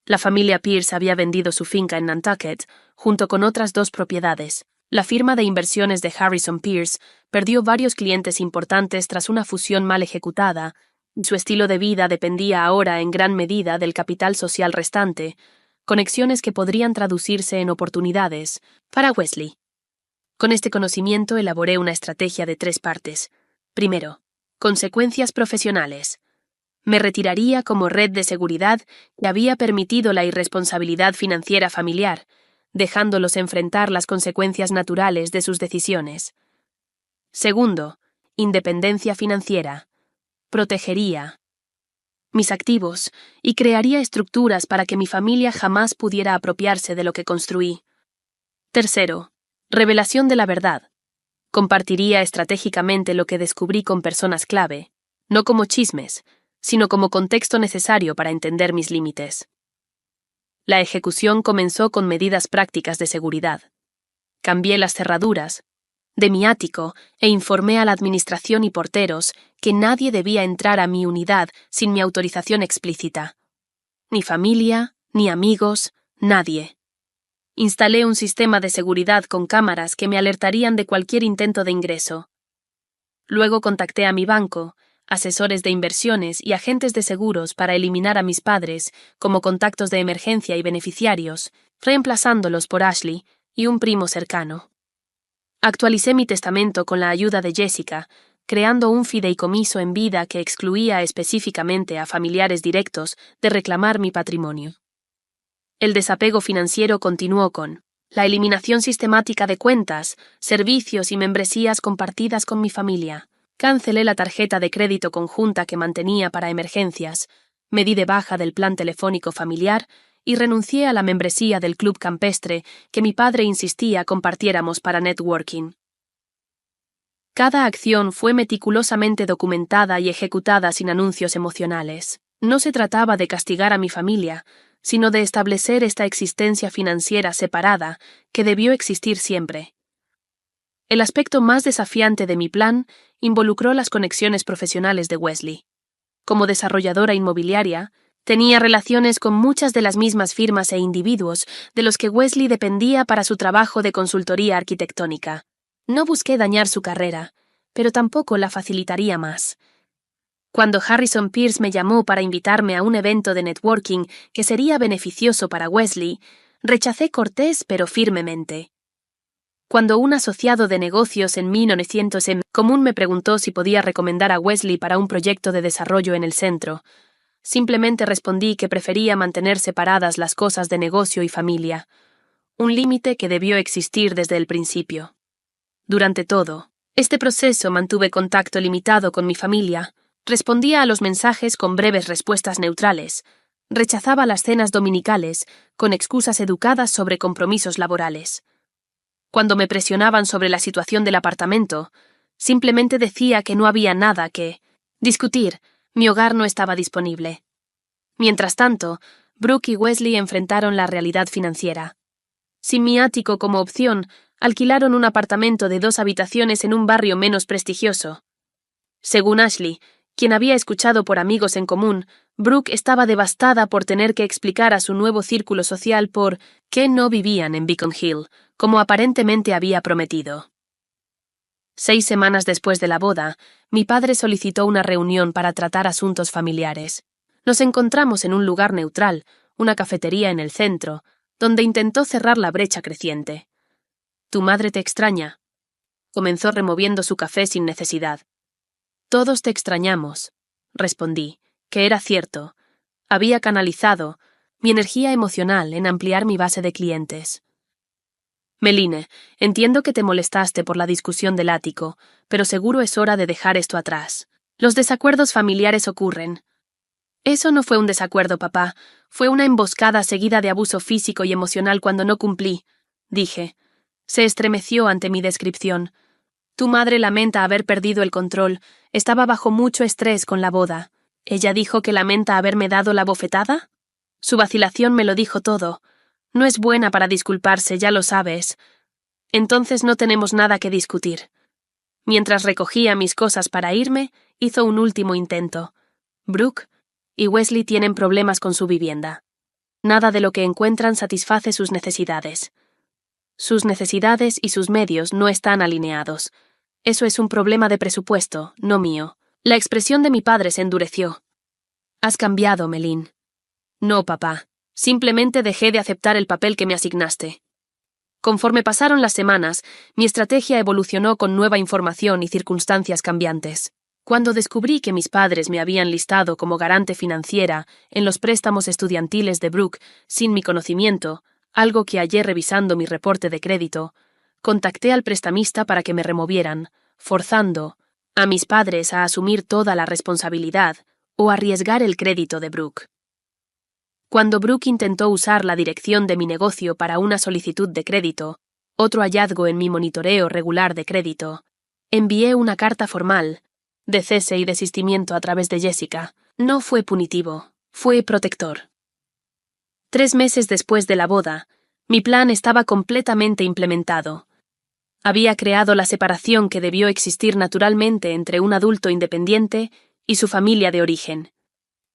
la familia Pierce había vendido su finca en Nantucket, junto con otras 2 propiedades. La firma de inversiones de Harrison Pierce perdió varios clientes importantes tras una fusión mal ejecutada, y su estilo de vida dependía ahora en gran medida del capital social restante, conexiones que podrían traducirse en oportunidades para Wesley. Con este conocimiento elaboré una estrategia de 3 partes. Primero, consecuencias profesionales. Me retiraría como red de seguridad que había permitido la irresponsabilidad financiera familiar, dejándolos enfrentar las consecuencias naturales de sus decisiones. Segundo, independencia financiera. Protegería mis activos y crearía estructuras para que mi familia jamás pudiera apropiarse de lo que construí. Tercero, revelación de la verdad. Compartiría estratégicamente lo que descubrí con personas clave, no como chismes, sino como contexto necesario para entender mis límites. La ejecución comenzó con medidas prácticas de seguridad. Cambié las cerraduras de mi ático e informé a la administración y porteros que nadie debía entrar a mi unidad sin mi autorización explícita. Ni familia, ni amigos, nadie. Instalé un sistema de seguridad con cámaras que me alertarían de cualquier intento de ingreso. Luego contacté a mi banco, asesores de inversiones y agentes de seguros para eliminar a mis padres como contactos de emergencia y beneficiarios, reemplazándolos por Ashley y un primo cercano. Actualicé mi testamento con la ayuda de Jessica, creando un fideicomiso en vida que excluía específicamente a familiares directos de reclamar mi patrimonio. El desapego financiero continuó con la eliminación sistemática de cuentas, servicios y membresías compartidas con mi familia. Cancelé la tarjeta de crédito conjunta que mantenía para emergencias, me di de baja del plan telefónico familiar y renuncié a la membresía del club campestre que mi padre insistía compartiéramos para networking. Cada acción fue meticulosamente documentada y ejecutada sin anuncios emocionales. No se trataba de castigar a mi familia, sino de establecer esta existencia financiera separada que debió existir siempre. El aspecto más desafiante de mi plan involucró las conexiones profesionales de Wesley. Como desarrolladora inmobiliaria, tenía relaciones con muchas de las mismas firmas e individuos de los que Wesley dependía para su trabajo de consultoría arquitectónica. No busqué dañar su carrera, pero tampoco la facilitaría más. Cuando Harrison Pierce me llamó para invitarme a un evento de networking que sería beneficioso para Wesley, rechacé cortés pero firmemente. Cuando un asociado de negocios en 1900 en común me preguntó si podía recomendar a Wesley para un proyecto de desarrollo en el centro, simplemente respondí que prefería mantener separadas las cosas de negocio y familia, un límite que debió existir desde el principio. Durante todo este proceso mantuve contacto limitado con mi familia, respondía a los mensajes con breves respuestas neutrales, rechazaba las cenas dominicales con excusas educadas sobre compromisos laborales. Cuando me presionaban sobre la situación del apartamento, simplemente decía que no había nada que discutir, mi hogar no estaba disponible. Mientras tanto, Brooke y Wesley enfrentaron la realidad financiera. Sin mi ático como opción, alquilaron un apartamento de 2 habitaciones en un barrio menos prestigioso. Según Ashley, quien había escuchado por amigos en común, Brooke estaba devastada por tener que explicar a su nuevo círculo social por qué no vivían en Beacon Hill, como aparentemente había prometido. 6 semanas después de la boda, mi padre solicitó una reunión para tratar asuntos familiares. Nos encontramos en un lugar neutral, una cafetería en el centro, donde intentó cerrar la brecha creciente. «¿Tu madre te extraña?», comenzó removiendo su café sin necesidad. «Todos te extrañamos», respondí, que era cierto. Había canalizado mi energía emocional en ampliar mi base de clientes. «Meline, entiendo que te molestaste por la discusión del ático, pero seguro es hora de dejar esto atrás. Los desacuerdos familiares ocurren». «Eso no fue un desacuerdo, papá. Fue una emboscada seguida de abuso físico y emocional cuando no cumplí», dije. Se estremeció ante mi descripción. «Tu madre lamenta haber perdido el control. Estaba bajo mucho estrés con la boda. ¿Ella dijo que lamenta haberme dado la bofetada?» Su vacilación me lo dijo todo. «No es buena para disculparse, ya lo sabes». «Entonces no tenemos nada que discutir». Mientras recogía mis cosas para irme, hizo un último intento. «Brooke y Wesley tienen problemas con su vivienda. Nada de lo que encuentran satisface sus necesidades. Sus necesidades y sus medios no están alineados. Eso es un problema de presupuesto, no mío». La expresión de mi padre se endureció. «Has cambiado, Meline». «No, papá. Simplemente dejé de aceptar el papel que me asignaste». Conforme pasaron las semanas, mi estrategia evolucionó con nueva información y circunstancias cambiantes. Cuando descubrí que mis padres me habían listado como garante financiera en los préstamos estudiantiles de Brooke sin mi conocimiento, algo que hallé revisando mi reporte de crédito, contacté al prestamista para que me removieran, forzando a mis padres a asumir toda la responsabilidad o arriesgar el crédito de Brooke. Cuando Brooke intentó usar la dirección de mi negocio para una solicitud de crédito, otro hallazgo en mi monitoreo regular de crédito, envié una carta formal de cese y desistimiento a través de Jessica. No fue punitivo, fue protector. 3 meses después de la boda, mi plan estaba completamente implementado. Había creado la separación que debió existir naturalmente entre un adulto independiente y su familia de origen.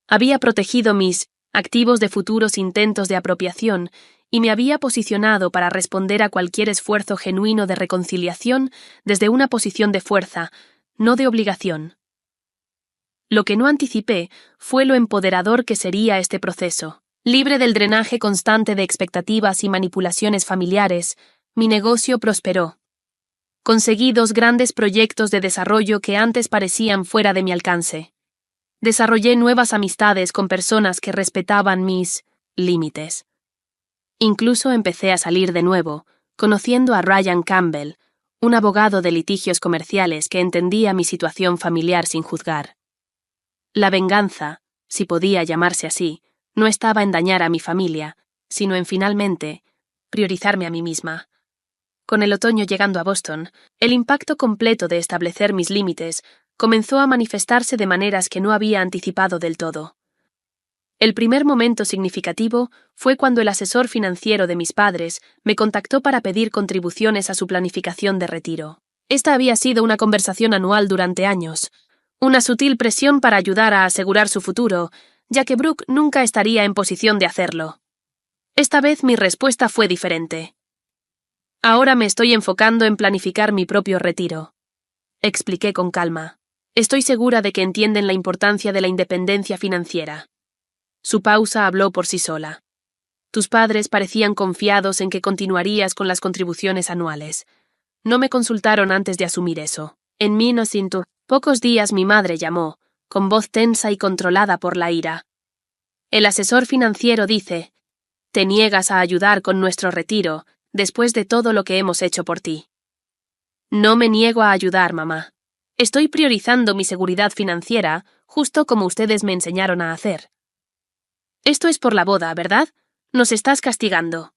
Había protegido mis activos de futuros intentos de apropiación y me había posicionado para responder a cualquier esfuerzo genuino de reconciliación desde una posición de fuerza, no de obligación. Lo que no anticipé fue lo empoderador que sería este proceso. Libre del drenaje constante de expectativas y manipulaciones familiares, mi negocio prosperó. Conseguí 2 grandes proyectos de desarrollo que antes parecían fuera de mi alcance. Desarrollé nuevas amistades con personas que respetaban mis límites. Incluso empecé a salir de nuevo, conociendo a Ryan Campbell, un abogado de litigios comerciales que entendía mi situación familiar sin juzgar. La venganza, si podía llamarse así, no estaba en dañar a mi familia, sino en finalmente priorizarme a mí misma. Con el otoño llegando a Boston, el impacto completo de establecer mis límites comenzó a manifestarse de maneras que no había anticipado del todo. El primer momento significativo fue cuando el asesor financiero de mis padres me contactó para pedir contribuciones a su planificación de retiro. Esta había sido una conversación anual durante años, una sutil presión para ayudar a asegurar su futuro, ya que Brooke nunca estaría en posición de hacerlo. Esta vez mi respuesta fue diferente. Ahora me estoy enfocando en planificar mi propio retiro, expliqué con calma. Estoy segura de que entienden la importancia de la independencia financiera. Su pausa habló por sí sola. Tus padres parecían confiados en que continuarías con las contribuciones anuales. No me consultaron antes de asumir eso. En 1900, pocos días mi madre llamó, con voz tensa y controlada por la ira. El asesor financiero dice, te niegas a ayudar con nuestro retiro, después de todo lo que hemos hecho por ti. No me niego a ayudar, mamá. Estoy priorizando mi seguridad financiera, justo como ustedes me enseñaron a hacer. Esto es por la boda, ¿verdad? Nos estás castigando.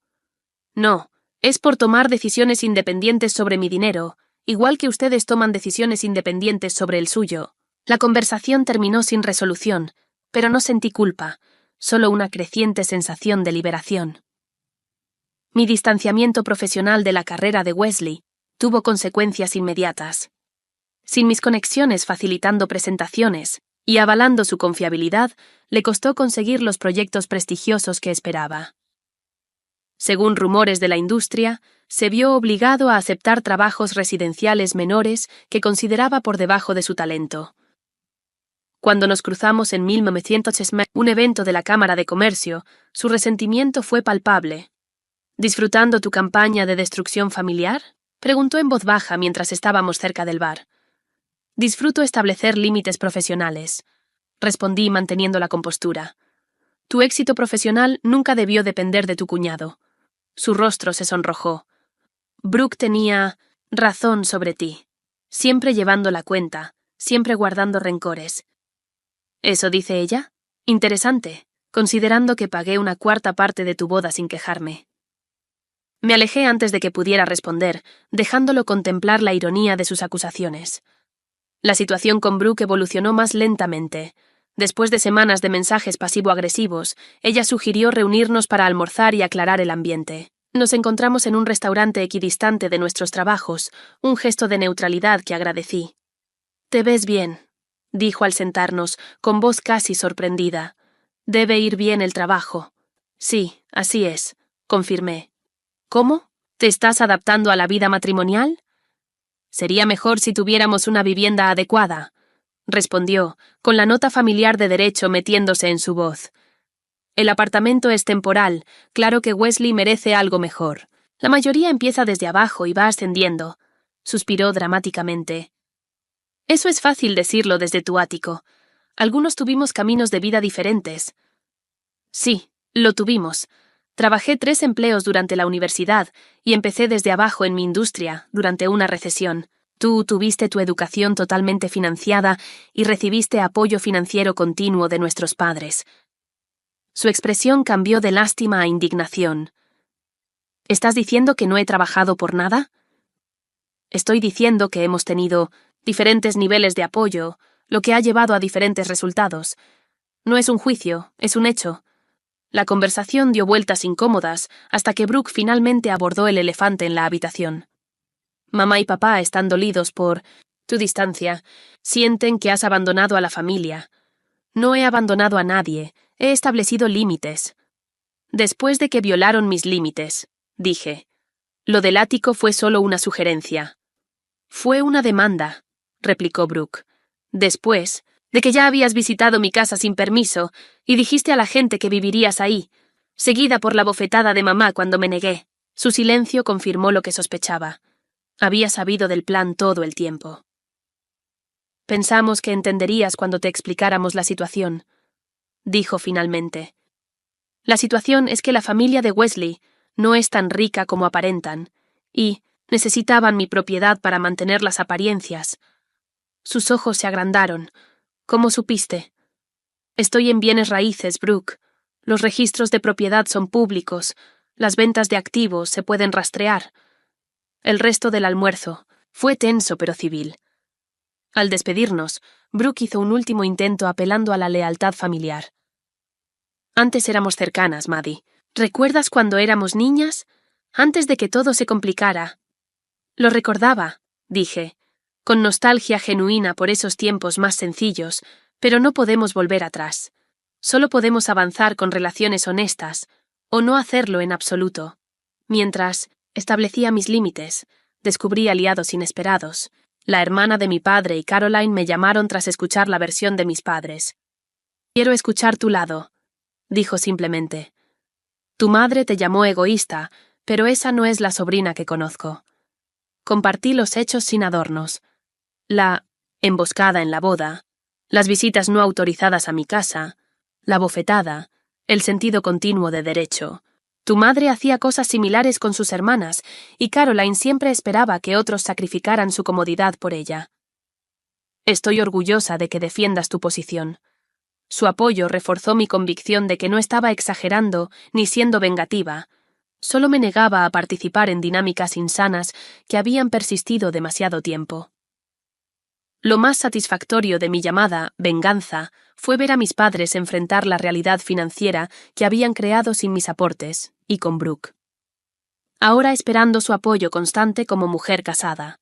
No, es por tomar decisiones independientes sobre mi dinero, igual que ustedes toman decisiones independientes sobre el suyo. La conversación terminó sin resolución, pero no sentí culpa, solo una creciente sensación de liberación. Mi distanciamiento profesional de la carrera de Wesley tuvo consecuencias inmediatas. Sin mis conexiones facilitando presentaciones y avalando su confiabilidad, le costó conseguir los proyectos prestigiosos que esperaba. Según rumores de la industria, se vio obligado a aceptar trabajos residenciales menores que consideraba por debajo de su talento. Cuando nos cruzamos en 1960, un evento de la Cámara de Comercio, su resentimiento fue palpable. ¿Disfrutando tu campaña de destrucción familiar? Preguntó en voz baja mientras estábamos cerca del bar. Disfruto establecer límites profesionales, respondí manteniendo la compostura. Tu éxito profesional nunca debió depender de tu cuñado. Su rostro se sonrojó. Brooke tenía razón sobre ti, siempre llevando la cuenta, siempre guardando rencores. ¿Eso dice ella? Interesante, considerando que pagué una cuarta parte de tu boda sin quejarme. Me alejé antes de que pudiera responder, dejándolo contemplar la ironía de sus acusaciones. La situación con Brooke evolucionó más lentamente. Después de semanas de mensajes pasivo-agresivos, ella sugirió reunirnos para almorzar y aclarar el ambiente. Nos encontramos en un restaurante equidistante de nuestros trabajos, un gesto de neutralidad que agradecí. «Te ves bien», dijo al sentarnos, con voz casi sorprendida. «Debe ir bien el trabajo». «Sí, así es», confirmé. «¿Cómo? ¿Te estás adaptando a la vida matrimonial?» «Sería mejor si tuviéramos una vivienda adecuada», respondió, con la nota familiar de derecho metiéndose en su voz. «El apartamento es temporal, claro que Wesley merece algo mejor. La mayoría empieza desde abajo y va ascendiendo», suspiró dramáticamente. «Eso es fácil decirlo desde tu ático. Algunos tuvimos caminos de vida diferentes». «Sí, lo tuvimos. Trabajé 3 empleos durante la universidad y empecé desde abajo en mi industria, durante una recesión. Tú tuviste tu educación totalmente financiada y recibiste apoyo financiero continuo de nuestros padres». Su expresión cambió de lástima a indignación. ¿Estás diciendo que no he trabajado por nada? Estoy diciendo que hemos tenido diferentes niveles de apoyo, lo que ha llevado a diferentes resultados. No es un juicio, es un hecho. La conversación dio vueltas incómodas hasta que Brooke finalmente abordó el elefante en la habitación. Mamá y papá están dolidos por tu distancia. Sienten que has abandonado a la familia. No he abandonado a nadie. He establecido límites. Después de que violaron mis límites, dije. Lo del ático fue solo una sugerencia. Fue una demanda, replicó Brooke. Después de que ya habías visitado mi casa sin permiso y dijiste a la gente que vivirías ahí, seguida por la bofetada de mamá cuando me negué. Su silencio confirmó lo que sospechaba. Había sabido del plan todo el tiempo. Pensamos que entenderías cuando te explicáramos la situación, dijo finalmente. La situación es que la familia de Wesley no es tan rica como aparentan, y necesitaban mi propiedad para mantener las apariencias. Sus ojos se agrandaron. ¿Cómo supiste? Estoy en bienes raíces, Brooke. Los registros de propiedad son públicos. Las ventas de activos se pueden rastrear. El resto del almuerzo fue tenso pero civil. Al despedirnos, Brooke hizo un último intento apelando a la lealtad familiar. Antes éramos cercanas, Maddie. ¿Recuerdas cuando éramos niñas? Antes de que todo se complicara. Lo recordaba, dije, con nostalgia genuina por esos tiempos más sencillos, pero no podemos volver atrás. Solo podemos avanzar con relaciones honestas, o no hacerlo en absoluto. Mientras establecía mis límites, descubrí aliados inesperados. La hermana de mi padre y Caroline me llamaron tras escuchar la versión de mis padres. Quiero escuchar tu lado, dijo simplemente. Tu madre te llamó egoísta, pero esa no es la sobrina que conozco. Compartí los hechos sin adornos. La emboscada en la boda, las visitas no autorizadas a mi casa, la bofetada, el sentido continuo de derecho. Tu madre hacía cosas similares con sus hermanas, y Caroline siempre esperaba que otros sacrificaran su comodidad por ella. Estoy orgullosa de que defiendas tu posición. Su apoyo reforzó mi convicción de que no estaba exagerando ni siendo vengativa. Solo me negaba a participar en dinámicas insanas que habían persistido demasiado tiempo. Lo más satisfactorio de mi llamada venganza fue ver a mis padres enfrentar la realidad financiera que habían creado sin mis aportes, y con Brooke. Ahora esperando su apoyo constante como mujer casada.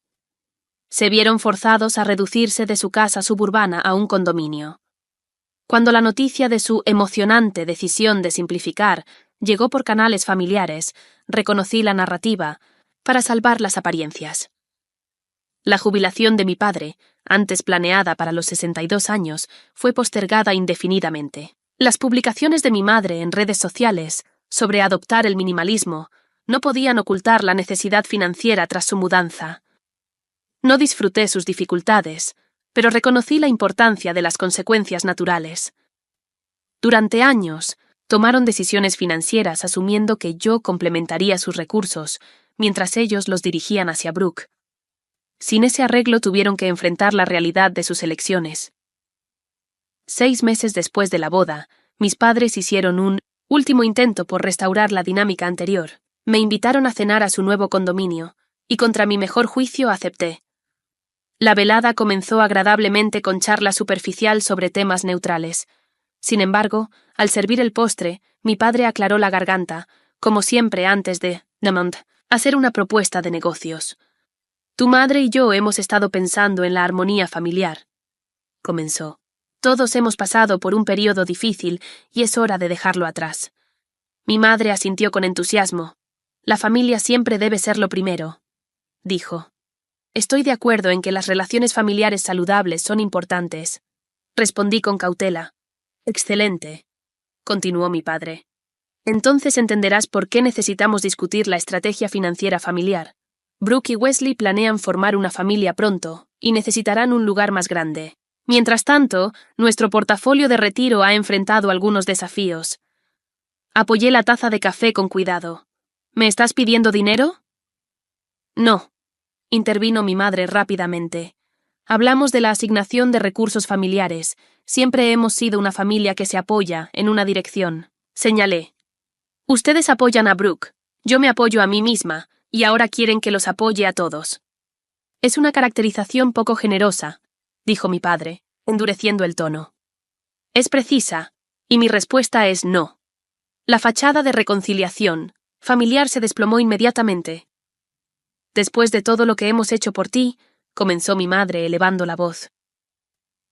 Se vieron forzados a reducirse de su casa suburbana a un condominio. Cuando la noticia de su emocionante decisión de simplificar llegó por canales familiares, reconocí la narrativa para salvar las apariencias. La jubilación de mi padre, antes planeada para los 62 años, fue postergada indefinidamente. Las publicaciones de mi madre en redes sociales sobre adoptar el minimalismo no podían ocultar la necesidad financiera tras su mudanza. No disfruté sus dificultades, pero reconocí la importancia de las consecuencias naturales. Durante años, tomaron decisiones financieras asumiendo que yo complementaría sus recursos, mientras ellos los dirigían hacia Brooke. Sin ese arreglo tuvieron que enfrentar la realidad de sus elecciones. 6 meses después de la boda, mis padres hicieron un último intento por restaurar la dinámica anterior. Me invitaron a cenar a su nuevo condominio, y contra mi mejor juicio acepté. La velada comenzó agradablemente con charla superficial sobre temas neutrales. Sin embargo, al servir el postre, mi padre aclaró la garganta, como siempre antes de hacer una propuesta de negocios. Tu madre y yo hemos estado pensando en la armonía familiar, comenzó. Todos hemos pasado por un período difícil y es hora de dejarlo atrás. Mi madre asintió con entusiasmo. La familia siempre debe ser lo primero, dijo. Estoy de acuerdo en que las relaciones familiares saludables son importantes. Respondí con cautela. Excelente, continuó mi padre. Entonces entenderás por qué necesitamos discutir la estrategia financiera familiar. Brooke y Wesley planean formar una familia pronto y necesitarán un lugar más grande. Mientras tanto, nuestro portafolio de retiro ha enfrentado algunos desafíos. Apoyé la taza de café con cuidado. ¿Me estás pidiendo dinero? No, intervino mi madre rápidamente. Hablamos de la asignación de recursos familiares. Siempre hemos sido una familia que se apoya en una dirección. Señalé. Ustedes apoyan a Brooke. Yo me apoyo a mí misma, y ahora quieren que los apoye a todos. Es una caracterización poco generosa, dijo mi padre, endureciendo el tono. Es precisa, y mi respuesta es no. La fachada de reconciliación familiar se desplomó inmediatamente. Después de todo lo que hemos hecho por ti, comenzó mi madre elevando la voz.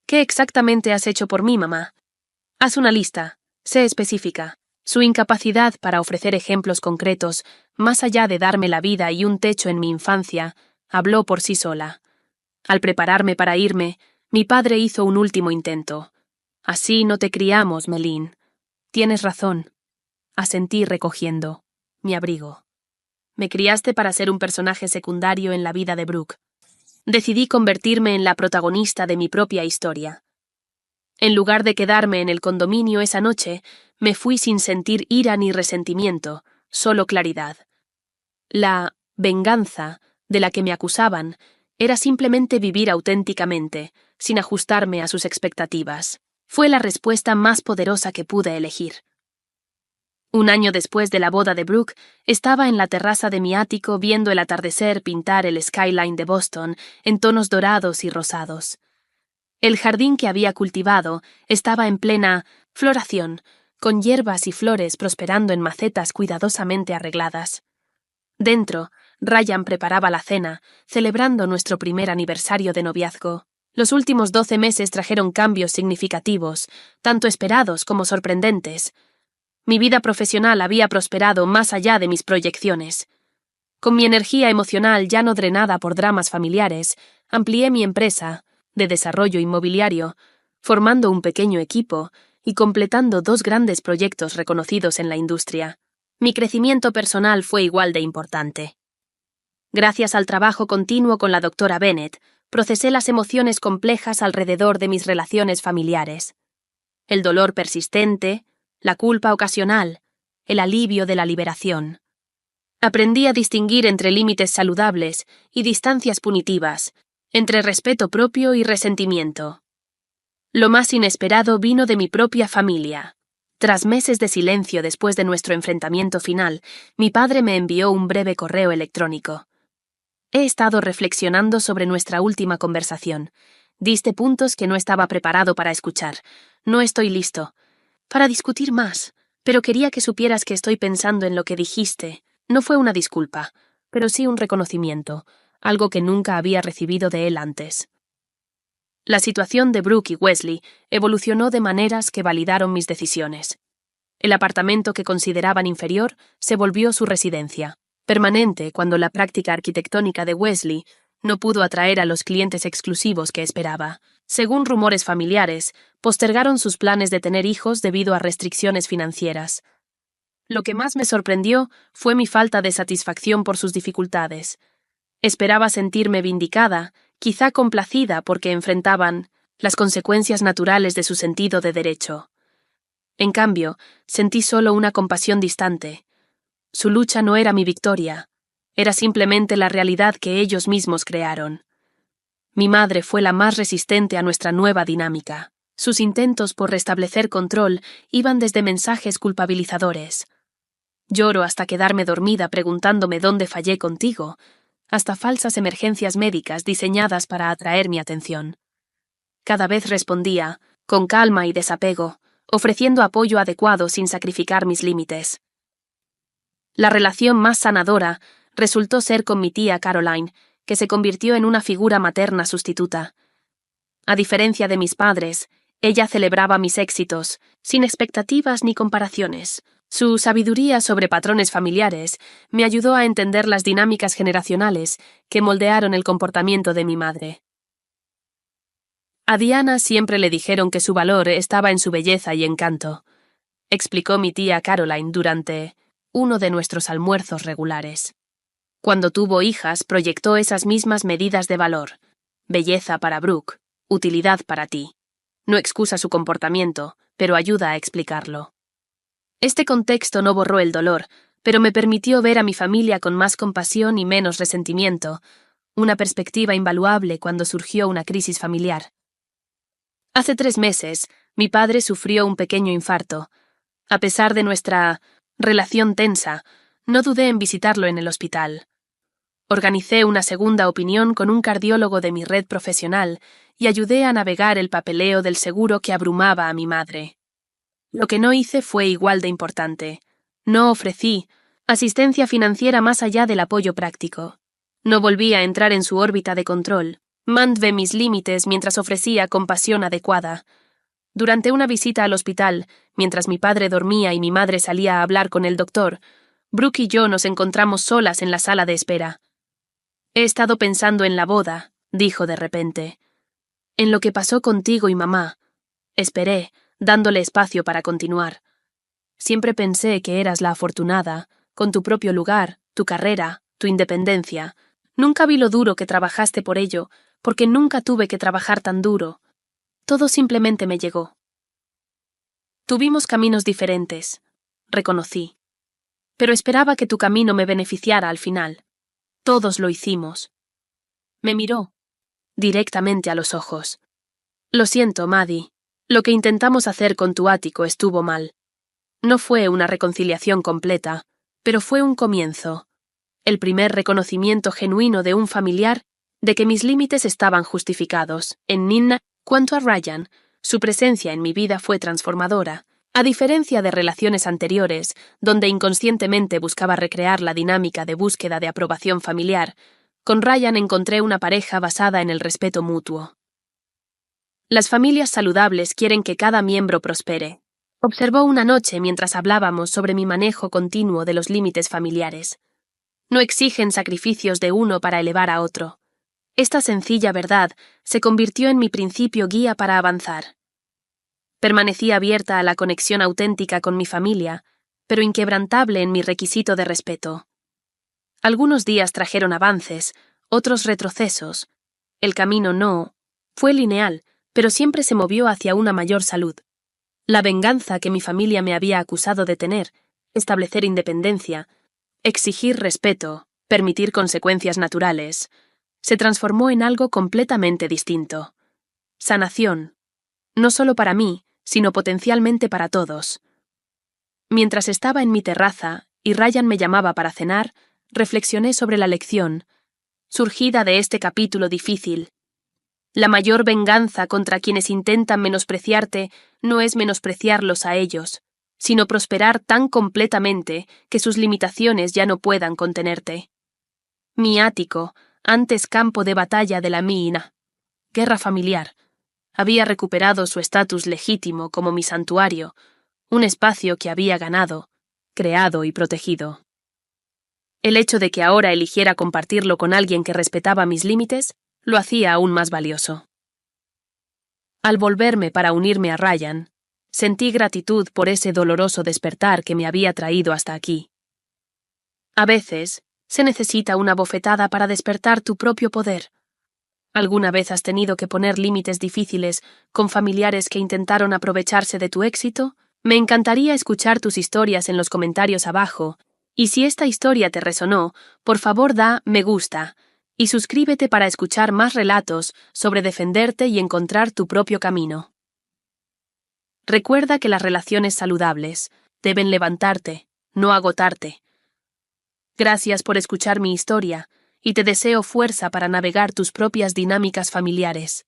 ¿Qué exactamente has hecho por mí, mamá? Haz una lista, sé específica. Su incapacidad para ofrecer ejemplos concretos, más allá de darme la vida y un techo en mi infancia, habló por sí sola. Al prepararme para irme, mi padre hizo un último intento. Así no te criamos, Melín. Tienes razón. Asentí recogiendo mi abrigo. me criaste para ser un personaje secundario en la vida de Brooke. Decidí convertirme en la protagonista de mi propia historia. En lugar de quedarme en el condominio esa noche, me fui sin sentir ira ni resentimiento, solo claridad. La venganza de la que me acusaban era simplemente vivir auténticamente, sin ajustarme a sus expectativas. Fue la respuesta más poderosa que pude elegir. Un año después de la boda de Brooke, estaba en la terraza de mi ático viendo el atardecer pintar el skyline de Boston en tonos dorados y rosados. El jardín que había cultivado estaba en plena floración, con hierbas y flores prosperando en macetas cuidadosamente arregladas. Dentro, Ryan preparaba la cena, celebrando nuestro primer aniversario de noviazgo. Los últimos 12 meses trajeron cambios significativos, tanto esperados como sorprendentes. Mi vida profesional había prosperado más allá de mis proyecciones. Con mi energía emocional ya no drenada por dramas familiares, amplié mi empresa de desarrollo inmobiliario, formando un pequeño equipo y completando 2 grandes proyectos reconocidos en la industria. Mi crecimiento personal fue igual de importante. Gracias al trabajo continuo con la doctora Bennett, procesé las emociones complejas alrededor de mis relaciones familiares. El dolor persistente, la culpa ocasional, el alivio de la liberación. Aprendí a distinguir entre límites saludables y distancias punitivas, entre respeto propio y resentimiento. Lo más inesperado vino de mi propia familia. Tras meses de silencio después de nuestro enfrentamiento final, mi padre me envió un breve correo electrónico. He estado reflexionando sobre nuestra última conversación. Diste puntos que no estaba preparado para escuchar. No estoy listo para discutir más, pero quería que supieras que estoy pensando en lo que dijiste. No fue una disculpa, pero sí un reconocimiento, algo que nunca había recibido de él antes. La situación de Brooke y Wesley evolucionó de maneras que validaron mis decisiones. El apartamento que consideraban inferior se volvió su residencia, permanente cuando la práctica arquitectónica de Wesley no pudo atraer a los clientes exclusivos que esperaba. Según rumores familiares, postergaron sus planes de tener hijos debido a restricciones financieras. Lo que más me sorprendió fue mi falta de satisfacción por sus dificultades. Esperaba sentirme vindicada, quizá complacida porque enfrentaban las consecuencias naturales de su sentido de derecho. En cambio, sentí solo una compasión distante. Su lucha no era mi victoria, era simplemente la realidad que ellos mismos crearon. Mi madre fue la más resistente a nuestra nueva dinámica. Sus intentos por restablecer control iban desde mensajes culpabilizadores. Lloro hasta quedarme dormida preguntándome dónde fallé contigo, hasta falsas emergencias médicas diseñadas para atraer mi atención. Cada vez respondía, con calma y desapego, ofreciendo apoyo adecuado sin sacrificar mis límites. La relación más sanadora resultó ser con mi tía Caroline, que se convirtió en una figura materna sustituta. A diferencia de mis padres, ella celebraba mis éxitos, sin expectativas ni comparaciones. Su sabiduría sobre patrones familiares me ayudó a entender las dinámicas generacionales que moldearon el comportamiento de mi madre. A Diana siempre le dijeron que su valor estaba en su belleza y encanto, explicó mi tía Caroline durante uno de nuestros almuerzos regulares. Cuando tuvo hijas, proyectó esas mismas medidas de valor. Belleza para Brooke, utilidad para ti. No excusa su comportamiento, pero ayuda a explicarlo. Este contexto no borró el dolor, pero me permitió ver a mi familia con más compasión y menos resentimiento, una perspectiva invaluable cuando surgió una crisis familiar. Hace 3 meses, mi padre sufrió un pequeño infarto. A pesar de nuestra relación tensa, no dudé en visitarlo en el hospital. Organicé una segunda opinión con un cardiólogo de mi red profesional y ayudé a navegar el papeleo del seguro que abrumaba a mi madre. Lo que no hice fue igual de importante. No ofrecí asistencia financiera más allá del apoyo práctico. No volví a entrar en su órbita de control. Mantuve mis límites mientras ofrecía compasión adecuada. Durante una visita al hospital, mientras mi padre dormía y mi madre salía a hablar con el doctor, Brooke y yo nos encontramos solas en la sala de espera. He estado pensando en la boda, dijo de repente. En lo que pasó contigo y mamá. Esperé, dándole espacio para continuar. Siempre pensé que eras la afortunada, con tu propio lugar, tu carrera, tu independencia. Nunca vi lo duro que trabajaste por ello, porque nunca tuve que trabajar tan duro. Todo simplemente me llegó. Tuvimos caminos diferentes, reconocí. Pero esperaba que tu camino me beneficiara al final. Todos lo hicimos. Me miró directamente a los ojos. Lo siento, Maddie. Lo que intentamos hacer con tu ático estuvo mal. No fue una reconciliación completa, pero fue un comienzo. El primer reconocimiento genuino de un familiar de que mis límites estaban justificados. En Ninna, cuanto a Ryan, su presencia en mi vida fue transformadora. A diferencia de relaciones anteriores, donde inconscientemente buscaba recrear la dinámica de búsqueda de aprobación familiar, con Ryan encontré una pareja basada en el respeto mutuo. Las familias saludables quieren que cada miembro prospere, observó una noche mientras hablábamos sobre mi manejo continuo de los límites familiares. No exigen sacrificios de uno para elevar a otro. Esta sencilla verdad se convirtió en mi principio guía para avanzar. Permanecí abierta a la conexión auténtica con mi familia, pero inquebrantable en mi requisito de respeto. Algunos días trajeron avances, otros retrocesos. El camino no fue lineal, pero siempre se movió hacia una mayor salud. La venganza que mi familia me había acusado de tener, establecer independencia, exigir respeto, permitir consecuencias naturales, se transformó en algo completamente distinto. Sanación, no solo para mí, sino potencialmente para todos. Mientras estaba en mi terraza y Ryan me llamaba para cenar, reflexioné sobre la lección, surgida de este capítulo difícil. La mayor venganza contra quienes intentan menospreciarte no es menospreciarlos a ellos, sino prosperar tan completamente que sus limitaciones ya no puedan contenerte. Mi ático, antes campo de batalla de la Miina, guerra familiar, había recuperado su estatus legítimo como mi santuario, un espacio que había ganado, creado y protegido. El hecho de que ahora eligiera compartirlo con alguien que respetaba mis límites lo hacía aún más valioso. Al volverme para unirme a Ryan, sentí gratitud por ese doloroso despertar que me había traído hasta aquí. A veces, se necesita una bofetada para despertar tu propio poder. ¿Alguna vez has tenido que poner límites difíciles con familiares que intentaron aprovecharse de tu éxito? Me encantaría escuchar tus historias en los comentarios abajo, y si esta historia te resonó, por favor da me gusta, y suscríbete para escuchar más relatos sobre defenderte y encontrar tu propio camino. Recuerda que las relaciones saludables deben levantarte, no agotarte. Gracias por escuchar mi historia, y te deseo fuerza para navegar tus propias dinámicas familiares.